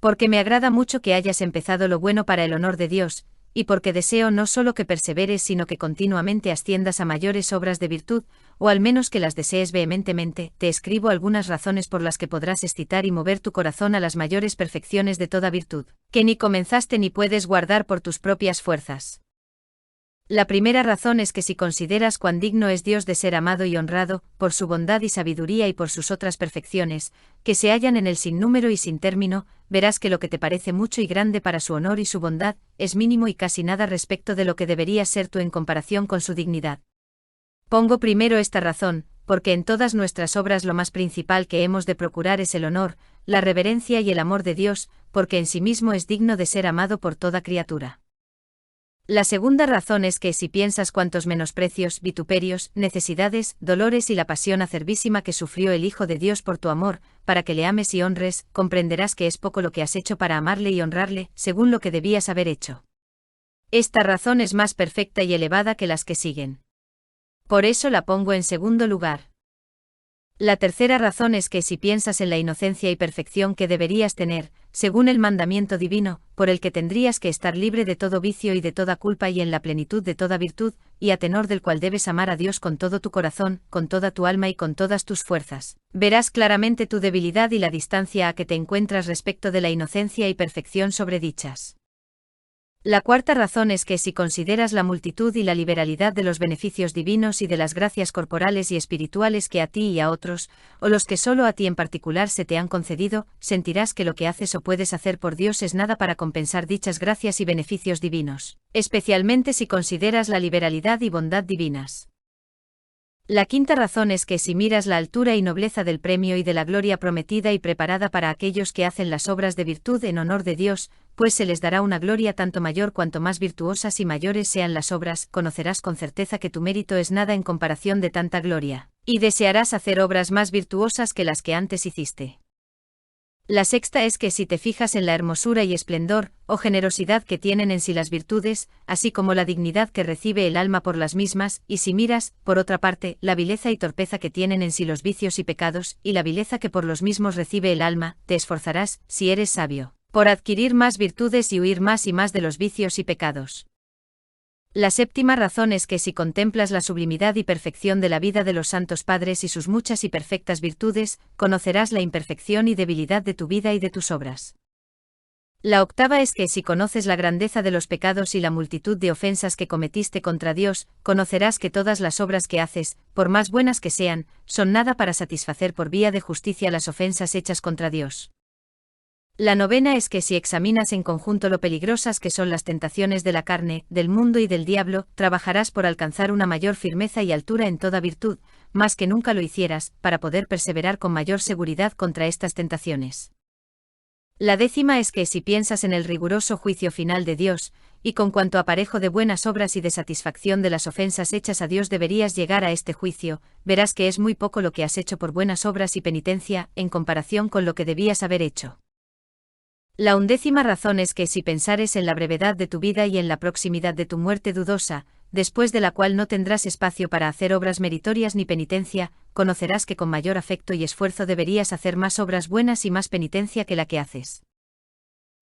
Porque me agrada mucho que hayas empezado lo bueno para el honor de Dios, y porque deseo no solo que perseveres sino que continuamente asciendas a mayores obras de virtud, o al menos que las desees vehementemente, te escribo algunas razones por las que podrás excitar y mover tu corazón a las mayores perfecciones de toda virtud, que ni comenzaste ni puedes guardar por tus propias fuerzas. La primera razón es que si consideras cuán digno es Dios de ser amado y honrado, por su bondad y sabiduría y por sus otras perfecciones, que se hallan en él sin número y sin término, verás que lo que te parece mucho y grande para su honor y su bondad, es mínimo y casi nada respecto de lo que deberías ser tú en comparación con su dignidad. Pongo primero esta razón, porque en todas nuestras obras lo más principal que hemos de procurar es el honor, la reverencia y el amor de Dios, porque en sí mismo es digno de ser amado por toda criatura. La segunda razón es que si piensas cuántos menosprecios, vituperios, necesidades, dolores y la pasión acerbísima que sufrió el Hijo de Dios por tu amor, para que le ames y honres, comprenderás que es poco lo que has hecho para amarle y honrarle, según lo que debías haber hecho. Esta razón es más perfecta y elevada que las que siguen. Por eso la pongo en segundo lugar. La tercera razón es que si piensas en la inocencia y perfección que deberías tener, según el mandamiento divino, por el que tendrías que estar libre de todo vicio y de toda culpa y en la plenitud de toda virtud, y a tenor del cual debes amar a Dios con todo tu corazón, con toda tu alma y con todas tus fuerzas, verás claramente tu debilidad y la distancia a que te encuentras respecto de la inocencia y perfección sobre dichas. La cuarta razón es que si consideras la multitud y la liberalidad de los beneficios divinos y de las gracias corporales y espirituales que a ti y a otros, o los que solo a ti en particular se te han concedido, sentirás que lo que haces o puedes hacer por Dios es nada para compensar dichas gracias y beneficios divinos, especialmente si consideras la liberalidad y bondad divinas. La quinta razón es que si miras la altura y nobleza del premio y de la gloria prometida y preparada para aquellos que hacen las obras de virtud en honor de Dios, pues se les dará una gloria tanto mayor cuanto más virtuosas y mayores sean las obras, conocerás con certeza que tu mérito es nada en comparación de tanta gloria, y desearás hacer obras más virtuosas que las que antes hiciste. La sexta es que si te fijas en la hermosura y esplendor, o generosidad que tienen en sí las virtudes, así como la dignidad que recibe el alma por las mismas, y si miras, por otra parte, la vileza y torpeza que tienen en sí los vicios y pecados, y la vileza que por los mismos recibe el alma, te esforzarás, si eres sabio, por adquirir más virtudes y huir más y más de los vicios y pecados. La séptima razón es que si contemplas la sublimidad y perfección de la vida de los santos padres y sus muchas y perfectas virtudes, conocerás la imperfección y debilidad de tu vida y de tus obras. La octava es que si conoces la grandeza de los pecados y la multitud de ofensas que cometiste contra Dios, conocerás que todas las obras que haces, por más buenas que sean, son nada para satisfacer por vía de justicia las ofensas hechas contra Dios. La novena es que si examinas en conjunto lo peligrosas que son las tentaciones de la carne, del mundo y del diablo, trabajarás por alcanzar una mayor firmeza y altura en toda virtud, más que nunca lo hicieras, para poder perseverar con mayor seguridad contra estas tentaciones. La décima es que si piensas en el riguroso juicio final de Dios, y con cuanto aparejo de buenas obras y de satisfacción de las ofensas hechas a Dios deberías llegar a este juicio, verás que es muy poco lo que has hecho por buenas obras y penitencia, en comparación con lo que debías haber hecho. La undécima razón es que si pensares en la brevedad de tu vida y en la proximidad de tu muerte dudosa, después de la cual no tendrás espacio para hacer obras meritorias ni penitencia, conocerás que con mayor afecto y esfuerzo deberías hacer más obras buenas y más penitencia que la que haces.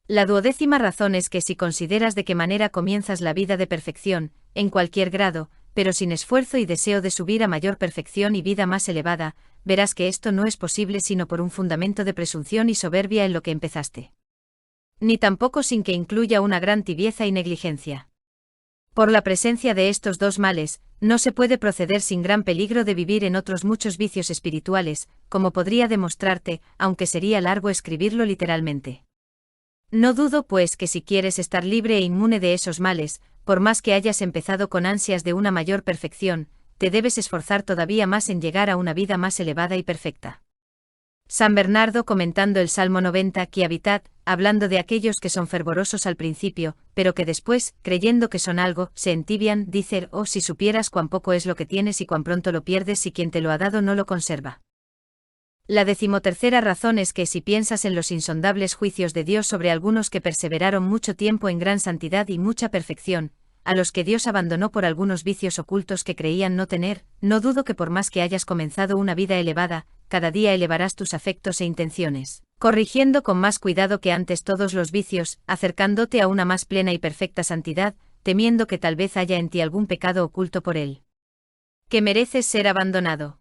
La 12ª razón es que si consideras de qué manera comienzas la vida de perfección, en cualquier grado, pero sin esfuerzo y deseo de subir a mayor perfección y vida más elevada, verás que esto no es posible sino por un fundamento de presunción y soberbia en lo que empezaste. Ni tampoco sin que incluya una gran tibieza y negligencia. Por la presencia de estos dos males, no se puede proceder sin gran peligro de vivir en otros muchos vicios espirituales, como podría demostrarte, aunque sería largo escribirlo literalmente. No dudo pues que si quieres estar libre e inmune de esos males, por más que hayas empezado con ansias de una mayor perfección, te debes esforzar todavía más en llegar a una vida más elevada y perfecta. San Bernardo, comentando el Salmo 90, qui habitat, hablando de aquellos que son fervorosos al principio, pero que después, creyendo que son algo, se entibian, dice: oh, si supieras cuán poco es lo que tienes y cuán pronto lo pierdes si quien te lo ha dado no lo conserva. La 13ª razón es que si piensas en los insondables juicios de Dios sobre algunos que perseveraron mucho tiempo en gran santidad y mucha perfección, a los que Dios abandonó por algunos vicios ocultos que creían no tener, no dudo que por más que hayas comenzado una vida elevada, cada día elevarás tus afectos e intenciones, corrigiendo con más cuidado que antes todos los vicios, acercándote a una más plena y perfecta santidad, temiendo que tal vez haya en ti algún pecado oculto por él, que mereces ser abandonado.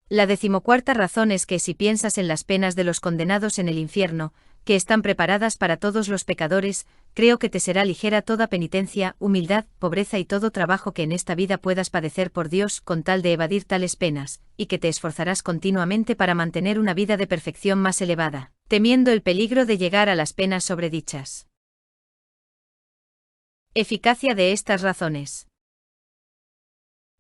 La 14ª razón es que si piensas en las penas de los condenados en el infierno, que están preparadas para todos los pecadores, creo que te será ligera toda penitencia, humildad, pobreza y todo trabajo que en esta vida puedas padecer por Dios con tal de evadir tales penas, y que te esforzarás continuamente para mantener una vida de perfección más elevada, temiendo el peligro de llegar a las penas sobredichas. Eficacia de estas razones.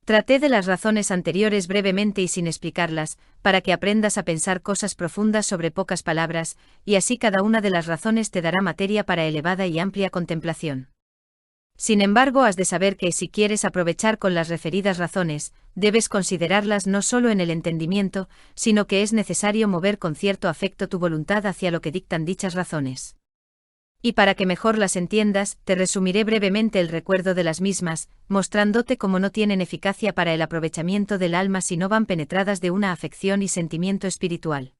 Traté de las razones anteriores brevemente y sin explicarlas, para que aprendas a pensar cosas profundas sobre pocas palabras, y así cada una de las razones te dará materia para elevada y amplia contemplación. Sin embargo, has de saber que si quieres aprovechar con las referidas razones, debes considerarlas no solo en el entendimiento, sino que es necesario mover con cierto afecto tu voluntad hacia lo que dictan dichas razones. Y para que mejor las entiendas, te resumiré brevemente el recuerdo de las mismas, mostrándote cómo no tienen eficacia para el aprovechamiento del alma si no van penetradas de una afección y sentimiento espiritual.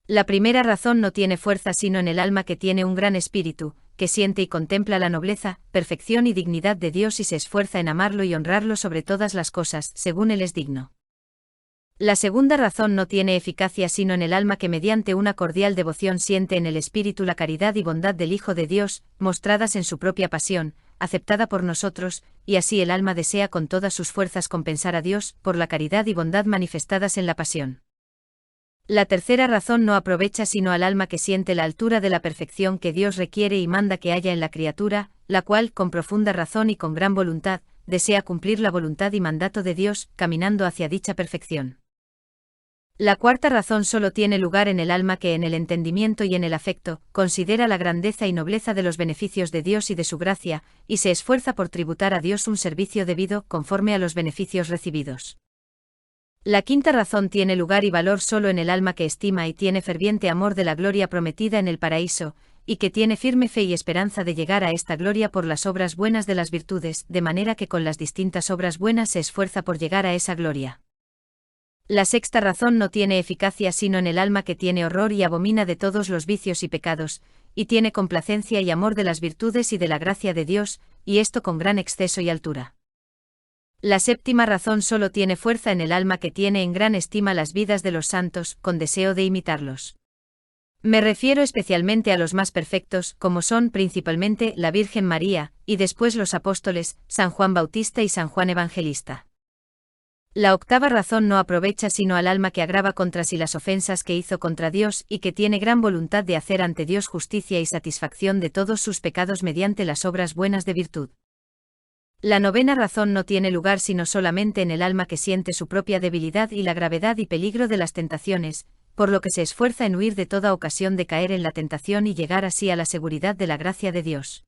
La primera razón no tiene fuerza sino en el alma que tiene un gran espíritu, que siente y contempla la nobleza, perfección y dignidad de Dios y se esfuerza en amarlo y honrarlo sobre todas las cosas, según él es digno. La segunda razón no tiene eficacia sino en el alma que mediante una cordial devoción siente en el espíritu la caridad y bondad del Hijo de Dios, mostradas en su propia pasión, aceptada por nosotros, y así el alma desea con todas sus fuerzas compensar a Dios por la caridad y bondad manifestadas en la pasión. La tercera razón no aprovecha sino al alma que siente la altura de la perfección que Dios requiere y manda que haya en la criatura, la cual, con profunda razón y con gran voluntad, desea cumplir la voluntad y mandato de Dios, caminando hacia dicha perfección. La cuarta razón solo tiene lugar en el alma que en el entendimiento y en el afecto, considera la grandeza y nobleza de los beneficios de Dios y de su gracia, y se esfuerza por tributar a Dios un servicio debido, conforme a los beneficios recibidos. La quinta razón tiene lugar y valor solo en el alma que estima y tiene ferviente amor de la gloria prometida en el paraíso, y que tiene firme fe y esperanza de llegar a esta gloria por las obras buenas de las virtudes, de manera que con las distintas obras buenas se esfuerza por llegar a esa gloria. La sexta razón no tiene eficacia sino en el alma que tiene horror y abomina de todos los vicios y pecados, y tiene complacencia y amor de las virtudes y de la gracia de Dios, y esto con gran exceso y altura. La séptima razón solo tiene fuerza en el alma que tiene en gran estima las vidas de los santos, con deseo de imitarlos. Me refiero especialmente a los más perfectos, como son principalmente la Virgen María, y después los apóstoles, San Juan Bautista y San Juan Evangelista. La octava razón no aprovecha sino al alma que agrava contra sí las ofensas que hizo contra Dios y que tiene gran voluntad de hacer ante Dios justicia y satisfacción de todos sus pecados mediante las obras buenas de virtud. La novena razón no tiene lugar sino solamente en el alma que siente su propia debilidad y la gravedad y peligro de las tentaciones, por lo que se esfuerza en huir de toda ocasión de caer en la tentación y llegar así a la seguridad de la gracia de Dios.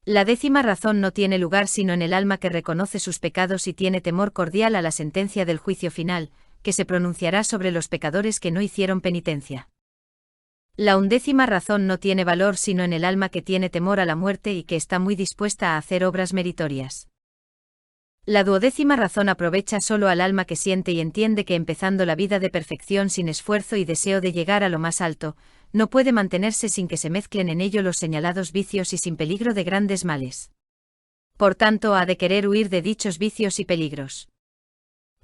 La décima razón no tiene lugar sino en el alma que reconoce sus pecados y tiene temor cordial a la sentencia del juicio final, que se pronunciará sobre los pecadores que no hicieron penitencia. La undécima razón no tiene valor sino en el alma que tiene temor a la muerte y que está muy dispuesta a hacer obras meritorias. La duodécima razón aprovecha solo al alma que siente y entiende que empezando la vida de perfección sin esfuerzo y deseo de llegar a lo más alto, no puede mantenerse sin que se mezclen en ello los señalados vicios y sin peligro de grandes males. Por tanto, ha de querer huir de dichos vicios y peligros.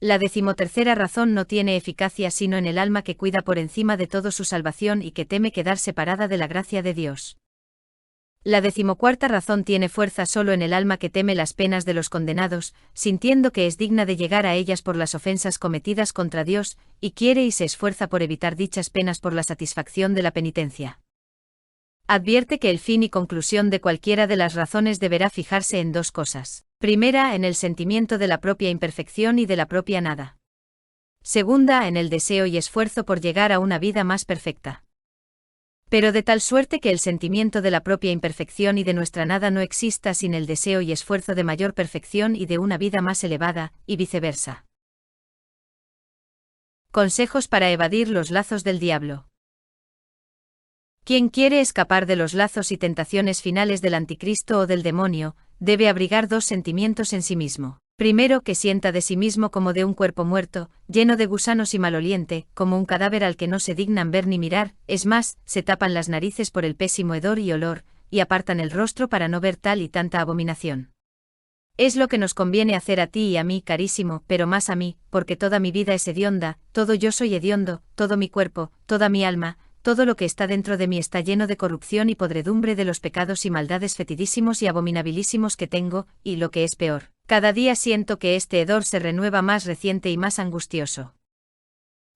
La 13ª razón no tiene eficacia sino en el alma que cuida por encima de todo su salvación y que teme quedar separada de la gracia de Dios. La 14ª razón tiene fuerza solo en el alma que teme las penas de los condenados, sintiendo que es digna de llegar a ellas por las ofensas cometidas contra Dios, y quiere y se esfuerza por evitar dichas penas por la satisfacción de la penitencia. Advierte que el fin y conclusión de cualquiera de las razones deberá fijarse en dos cosas. Primera, en el sentimiento de la propia imperfección y de la propia nada. Segunda, en el deseo y esfuerzo por llegar a una vida más perfecta. Pero de tal suerte que el sentimiento de la propia imperfección y de nuestra nada no exista sin el deseo y esfuerzo de mayor perfección y de una vida más elevada, y viceversa. Consejos para evadir los lazos del diablo. Quien quiere escapar de los lazos y tentaciones finales del anticristo o del demonio, debe abrigar dos sentimientos en sí mismo. Primero, que sienta de sí mismo como de un cuerpo muerto, lleno de gusanos y maloliente, como un cadáver al que no se dignan ver ni mirar, es más, se tapan las narices por el pésimo hedor y olor, y apartan el rostro para no ver tal y tanta abominación. Es lo que nos conviene hacer a ti y a mí, carísimo, pero más a mí, porque toda mi vida es hedionda, todo yo soy hediondo, todo mi cuerpo, toda mi alma, todo lo que está dentro de mí está lleno de corrupción y podredumbre de los pecados y maldades fetidísimos y abominabilísimos que tengo, y lo que es peor, cada día siento que este hedor se renueva más reciente y más angustioso.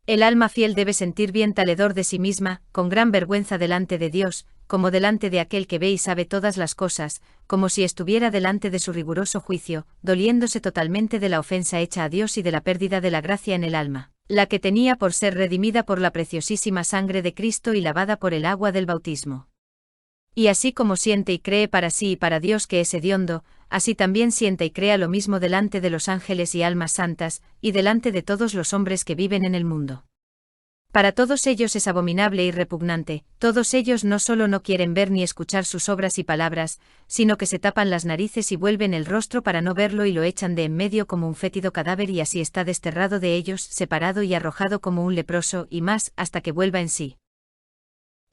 El alma fiel debe sentir bien tal hedor de sí misma, con gran vergüenza delante de Dios, como delante de aquel que ve y sabe todas las cosas, como si estuviera delante de su riguroso juicio, doliéndose totalmente de la ofensa hecha a Dios y de la pérdida de la gracia en el alma, la que tenía por ser redimida por la preciosísima sangre de Cristo y lavada por el agua del bautismo. Y así como siente y cree para sí y para Dios que es hediondo, así también siente y crea lo mismo delante de los ángeles y almas santas, y delante de todos los hombres que viven en el mundo. Para todos ellos es abominable y repugnante, todos ellos no solo no quieren ver ni escuchar sus obras y palabras, sino que se tapan las narices y vuelven el rostro para no verlo y lo echan de en medio como un fétido cadáver y así está desterrado de ellos, separado y arrojado como un leproso y más, hasta que vuelva en sí.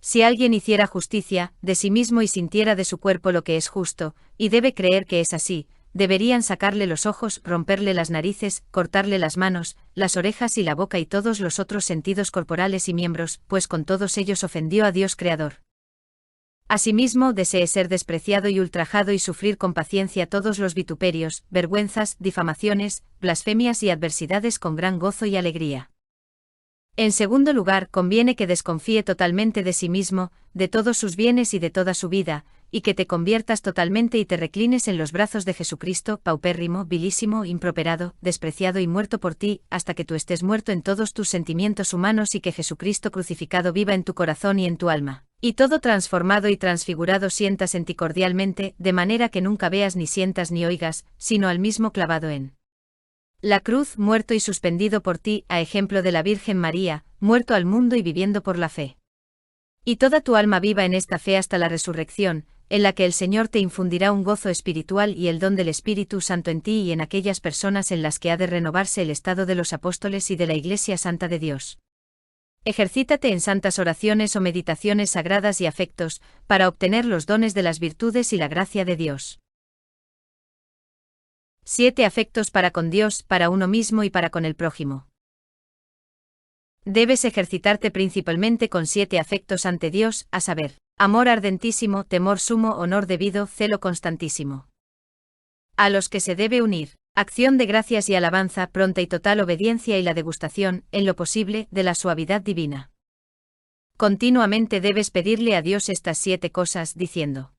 Si alguien hiciera justicia de sí mismo y sintiera de su cuerpo lo que es justo, y debe creer que es así, deberían sacarle los ojos, romperle las narices, cortarle las manos, las orejas y la boca y todos los otros sentidos corporales y miembros, pues con todos ellos ofendió a Dios Creador. Asimismo, desee ser despreciado y ultrajado y sufrir con paciencia todos los vituperios, vergüenzas, difamaciones, blasfemias y adversidades con gran gozo y alegría. En segundo lugar, conviene que desconfíe totalmente de sí mismo, de todos sus bienes y de toda su vida, y que te conviertas totalmente y te reclines en los brazos de Jesucristo, paupérrimo, vilísimo, improperado, despreciado y muerto por ti, hasta que tú estés muerto en todos tus sentimientos humanos y que Jesucristo crucificado viva en tu corazón y en tu alma, y todo transformado y transfigurado sientas en ti cordialmente, de manera que nunca veas ni sientas ni oigas, sino al mismo clavado en la cruz, muerto y suspendido por ti, a ejemplo de la Virgen María, muerto al mundo y viviendo por la fe. Y toda tu alma viva en esta fe hasta la resurrección, en la que el Señor te infundirá un gozo espiritual y el don del Espíritu Santo en ti y en aquellas personas en las que ha de renovarse el estado de los apóstoles y de la Iglesia Santa de Dios. Ejercítate en santas oraciones o meditaciones sagradas y afectos, para obtener los dones de las virtudes y la gracia de Dios. 7 afectos para con Dios, para uno mismo y para con el prójimo. Debes ejercitarte principalmente con 7 afectos ante Dios, a saber, amor ardentísimo, temor sumo, honor debido, celo constantísimo. A los que se debe unir, acción de gracias y alabanza, pronta y total obediencia y la degustación, en lo posible, de la suavidad divina. Continuamente debes pedirle a Dios estas 7 cosas, diciendo: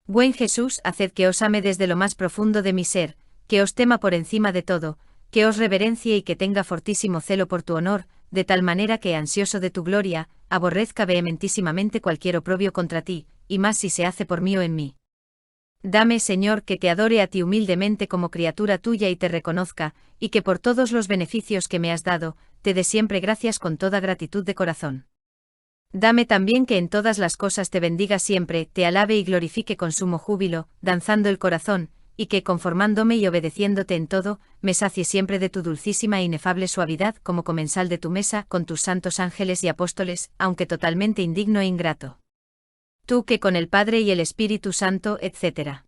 Buen Jesús, haced que os ame desde lo más profundo de mi ser, que os tema por encima de todo, que os reverencie y que tenga fortísimo celo por tu honor, de tal manera que, ansioso de tu gloria, aborrezca vehementísimamente cualquier oprobio contra ti, y más si se hace por mí o en mí. Dame, Señor, que te adore a ti humildemente como criatura tuya y te reconozca, y que por todos los beneficios que me has dado, te dé siempre gracias con toda gratitud de corazón. Dame también que en todas las cosas te bendiga siempre, te alabe y glorifique con sumo júbilo, danzando el corazón, y que, conformándome y obedeciéndote en todo, me sacie siempre de tu dulcísima e inefable suavidad como comensal de tu mesa con tus santos ángeles y apóstoles, aunque totalmente indigno e ingrato. Tú que con el Padre y el Espíritu Santo, etc.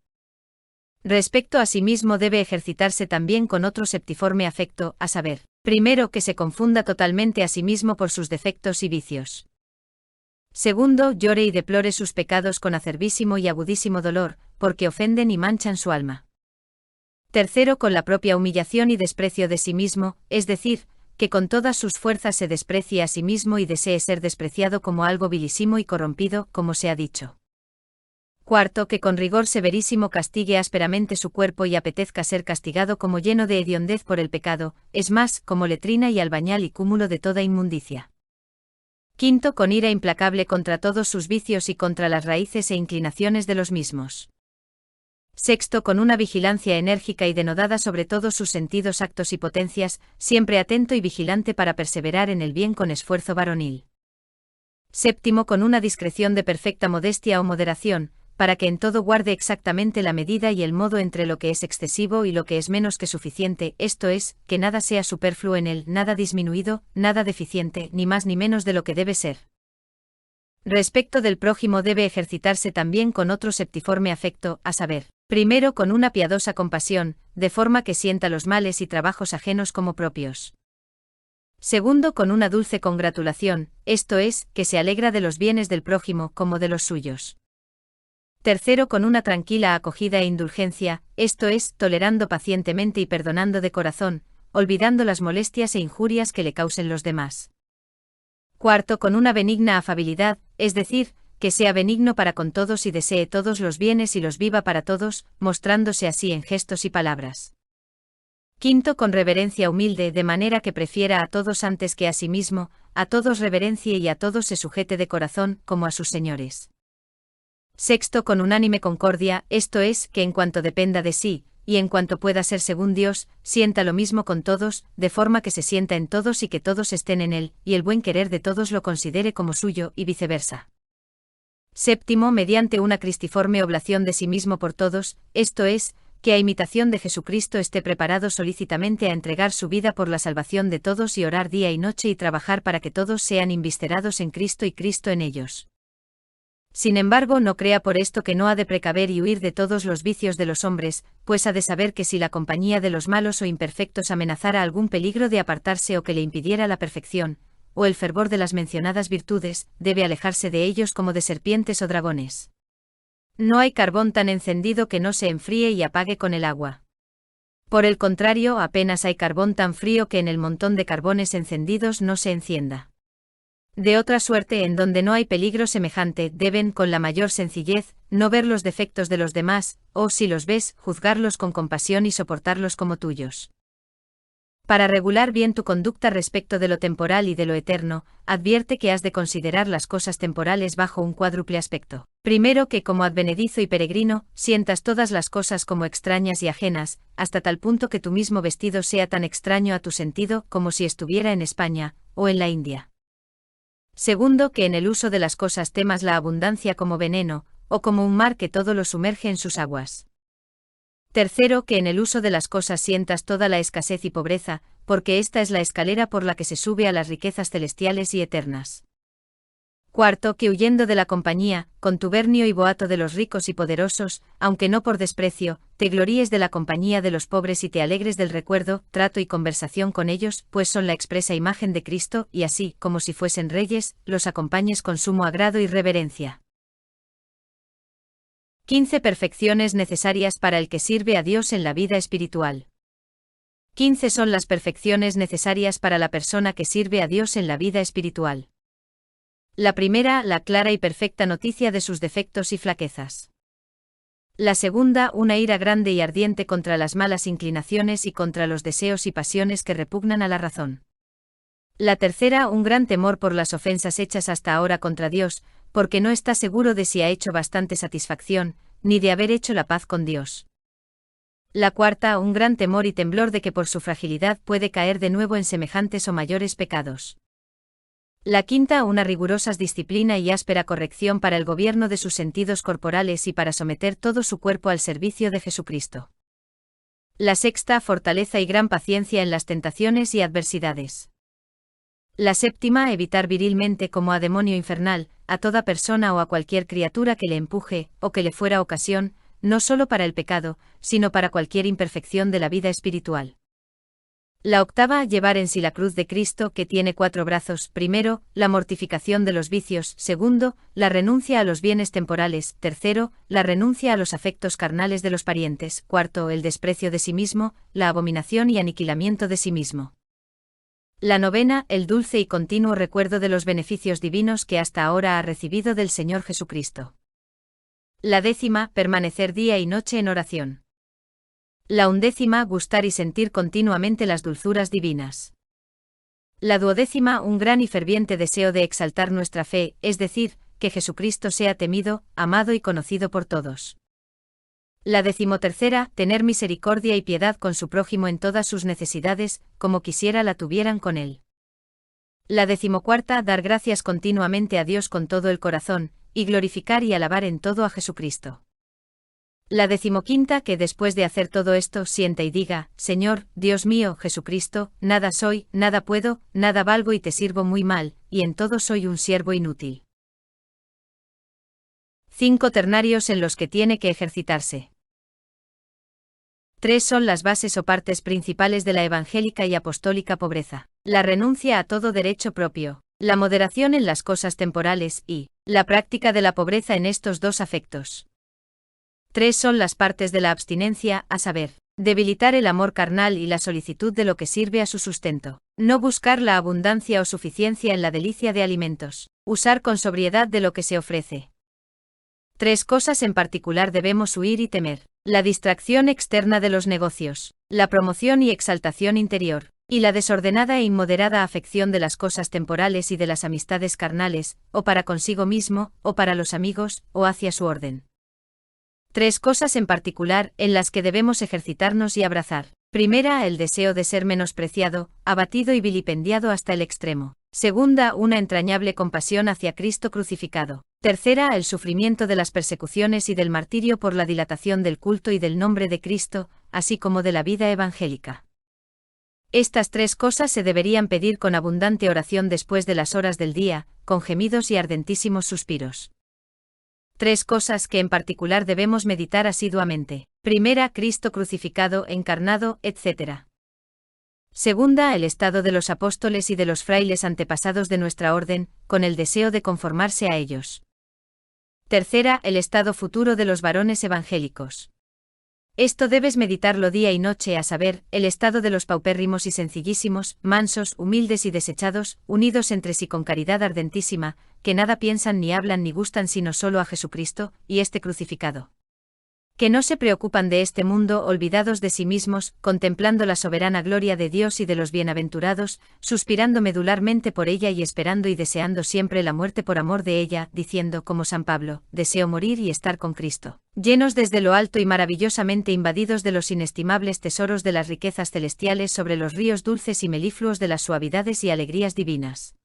Respecto a sí mismo debe ejercitarse también con otro septiforme afecto, a saber, primero que se confunda totalmente a sí mismo por sus defectos y vicios. Segundo, llore y deplore sus pecados con acerbísimo y agudísimo dolor, porque ofenden y manchan su alma. Tercero, con la propia humillación y desprecio de sí mismo, es decir, que con todas sus fuerzas se desprecie a sí mismo y desee ser despreciado como algo vilísimo y corrompido, como se ha dicho. Cuarto, que con rigor severísimo castigue ásperamente su cuerpo y apetezca ser castigado como lleno de hediondez por el pecado, es más, como letrina y albañal y cúmulo de toda inmundicia. Quinto, con ira implacable contra todos sus vicios y contra las raíces e inclinaciones de los mismos. Sexto, con una vigilancia enérgica y denodada sobre todos sus sentidos, actos y potencias, siempre atento y vigilante para perseverar en el bien con esfuerzo varonil. Séptimo, con una discreción de perfecta modestia o moderación, para que en todo guarde exactamente la medida y el modo entre lo que es excesivo y lo que es menos que suficiente, esto es, que nada sea superfluo en él, nada disminuido, nada deficiente, ni más ni menos de lo que debe ser. Respecto del prójimo debe ejercitarse también con otro septiforme afecto, a saber, primero con una piadosa compasión, de forma que sienta los males y trabajos ajenos como propios. Segundo, con una dulce congratulación, esto es, que se alegra de los bienes del prójimo como de los suyos. Tercero, con una tranquila acogida e indulgencia, esto es, tolerando pacientemente y perdonando de corazón, olvidando las molestias e injurias que le causen los demás. Cuarto, con una benigna afabilidad, es decir, que sea benigno para con todos y desee todos los bienes y los viva para todos, mostrándose así en gestos y palabras. Quinto, con reverencia humilde, de manera que prefiera a todos antes que a sí mismo, a todos reverencie y a todos se sujete de corazón, como a sus señores. Sexto, con unánime concordia, esto es, que en cuanto dependa de sí, y en cuanto pueda ser según Dios, sienta lo mismo con todos, de forma que se sienta en todos y que todos estén en él, y el buen querer de todos lo considere como suyo, y viceversa. Séptimo, mediante una cristiforme oblación de sí mismo por todos, esto es, que a imitación de Jesucristo esté preparado solícitamente a entregar su vida por la salvación de todos y orar día y noche y trabajar para que todos sean inviscerados en Cristo y Cristo en ellos. Sin embargo, no crea por esto que no ha de precaver y huir de todos los vicios de los hombres, pues ha de saber que si la compañía de los malos o imperfectos amenazara algún peligro de apartarse o que le impidiera la perfección, o el fervor de las mencionadas virtudes, debe alejarse de ellos como de serpientes o dragones. No hay carbón tan encendido que no se enfríe y apague con el agua. Por el contrario, apenas hay carbón tan frío que en el montón de carbones encendidos no se encienda. De otra suerte, en donde no hay peligro semejante, deben, con la mayor sencillez, no ver los defectos de los demás, o si los ves, juzgarlos con compasión y soportarlos como tuyos. Para regular bien tu conducta respecto de lo temporal y de lo eterno, advierte que has de considerar las cosas temporales bajo un cuádruple aspecto. Primero, que como advenedizo y peregrino, sientas todas las cosas como extrañas y ajenas, hasta tal punto que tu mismo vestido sea tan extraño a tu sentido como si estuviera en España, o en la India. Segundo, que en el uso de las cosas temas la abundancia como veneno, o como un mar que todo lo sumerge en sus aguas. Tercero, que en el uso de las cosas sientas toda la escasez y pobreza, porque esta es la escalera por la que se sube a las riquezas celestiales y eternas. Cuarto, que huyendo de la compañía, contubernio y boato de los ricos y poderosos, aunque no por desprecio, te gloríes de la compañía de los pobres y te alegres del recuerdo, trato y conversación con ellos, pues son la expresa imagen de Cristo, y así, como si fuesen reyes, los acompañes con sumo agrado y reverencia. 15 perfecciones necesarias para el que sirve a Dios en la vida espiritual. 15 son las perfecciones necesarias para la persona que sirve a Dios en la vida espiritual. La primera, la clara y perfecta noticia de sus defectos y flaquezas. La segunda, una ira grande y ardiente contra las malas inclinaciones y contra los deseos y pasiones que repugnan a la razón. La tercera, un gran temor por las ofensas hechas hasta ahora contra Dios, porque no está seguro de si ha hecho bastante satisfacción, ni de haber hecho la paz con Dios. La cuarta, un gran temor y temblor de que por su fragilidad puede caer de nuevo en semejantes o mayores pecados. La quinta, una rigurosa disciplina y áspera corrección para el gobierno de sus sentidos corporales y para someter todo su cuerpo al servicio de Jesucristo. La sexta, fortaleza y gran paciencia en las tentaciones y adversidades. La séptima, evitar virilmente como a demonio infernal, a toda persona o a cualquier criatura que le empuje, o que le fuera ocasión, no solo para el pecado, sino para cualquier imperfección de la vida espiritual. La octava, llevar en sí la cruz de Cristo, que tiene 4 brazos. Primero, la mortificación de los vicios. Segundo, la renuncia a los bienes temporales. Tercero, la renuncia a los afectos carnales de los parientes. Cuarto, el desprecio de sí mismo, la abominación y aniquilamiento de sí mismo. La novena, el dulce y continuo recuerdo de los beneficios divinos que hasta ahora ha recibido del Señor Jesucristo. La décima, permanecer día y noche en oración. La undécima, gustar y sentir continuamente las dulzuras divinas. La duodécima, un gran y ferviente deseo de exaltar nuestra fe, es decir, que Jesucristo sea temido, amado y conocido por todos. La decimotercera, tener misericordia y piedad con su prójimo en todas sus necesidades, como quisiera la tuvieran con él. La decimocuarta, dar gracias continuamente a Dios con todo el corazón, y glorificar y alabar en todo a Jesucristo. La decimoquinta, que después de hacer todo esto sienta y diga: Señor, Dios mío, Jesucristo, nada soy, nada puedo, nada valgo y te sirvo muy mal, y en todo soy un siervo inútil. 5 ternarios en los que tiene que ejercitarse. 3 son las bases o partes principales de la evangélica y apostólica pobreza: la renuncia a todo derecho propio, la moderación en las cosas temporales y la práctica de la pobreza en estos 2 afectos. 3 son las partes de la abstinencia, a saber, debilitar el amor carnal y la solicitud de lo que sirve a su sustento, no buscar la abundancia o suficiencia en la delicia de alimentos, usar con sobriedad de lo que se ofrece. 3 cosas en particular debemos huir y temer: la distracción externa de los negocios, la promoción y exaltación interior, y la desordenada e inmoderada afección de las cosas temporales y de las amistades carnales, o para consigo mismo, o para los amigos, o hacia su orden. 3 cosas en particular en las que debemos ejercitarnos y abrazar. Primera, el deseo de ser menospreciado, abatido y vilipendiado hasta el extremo. Segunda, una entrañable compasión hacia Cristo crucificado. Tercera, el sufrimiento de las persecuciones y del martirio por la dilatación del culto y del nombre de Cristo, así como de la vida evangélica. Estas 3 cosas se deberían pedir con abundante oración después de las horas del día, con gemidos y ardentísimos suspiros. 3 cosas que en particular debemos meditar asiduamente. Primera, Cristo crucificado, encarnado, etc. Segunda, el estado de los apóstoles y de los frailes antepasados de nuestra orden, con el deseo de conformarse a ellos. Tercera, el estado futuro de los varones evangélicos. Esto debes meditarlo día y noche, a saber, el estado de los paupérrimos y sencillísimos, mansos, humildes y desechados, unidos entre sí con caridad ardentísima, que nada piensan ni hablan ni gustan sino solo a Jesucristo, y este crucificado. Que no se preocupan de este mundo, olvidados de sí mismos, contemplando la soberana gloria de Dios y de los bienaventurados, suspirando medularmente por ella y esperando y deseando siempre la muerte por amor de ella, diciendo como San Pablo: deseo morir y estar con Cristo. Llenos desde lo alto y maravillosamente invadidos de los inestimables tesoros de las riquezas celestiales sobre los ríos dulces y melifluos de las suavidades y alegrías divinas.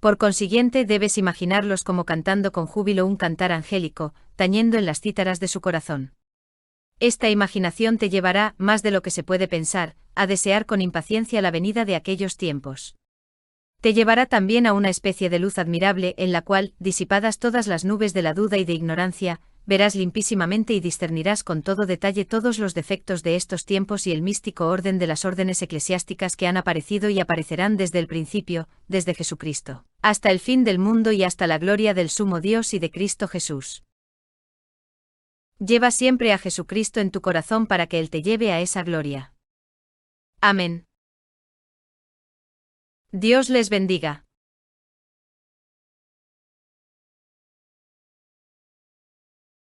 Por consiguiente, debes imaginarlos como cantando con júbilo un cantar angélico, tañendo en las cítaras de su corazón. Esta imaginación te llevará, más de lo que se puede pensar, a desear con impaciencia la venida de aquellos tiempos. Te llevará también a una especie de luz admirable en la cual, disipadas todas las nubes de la duda y de ignorancia, verás limpísimamente y discernirás con todo detalle todos los defectos de estos tiempos y el místico orden de las órdenes eclesiásticas que han aparecido y aparecerán desde el principio, desde Jesucristo, hasta el fin del mundo y hasta la gloria del sumo Dios y de Cristo Jesús. Lleva siempre a Jesucristo en tu corazón para que Él te lleve a esa gloria. Amén. Dios les bendiga.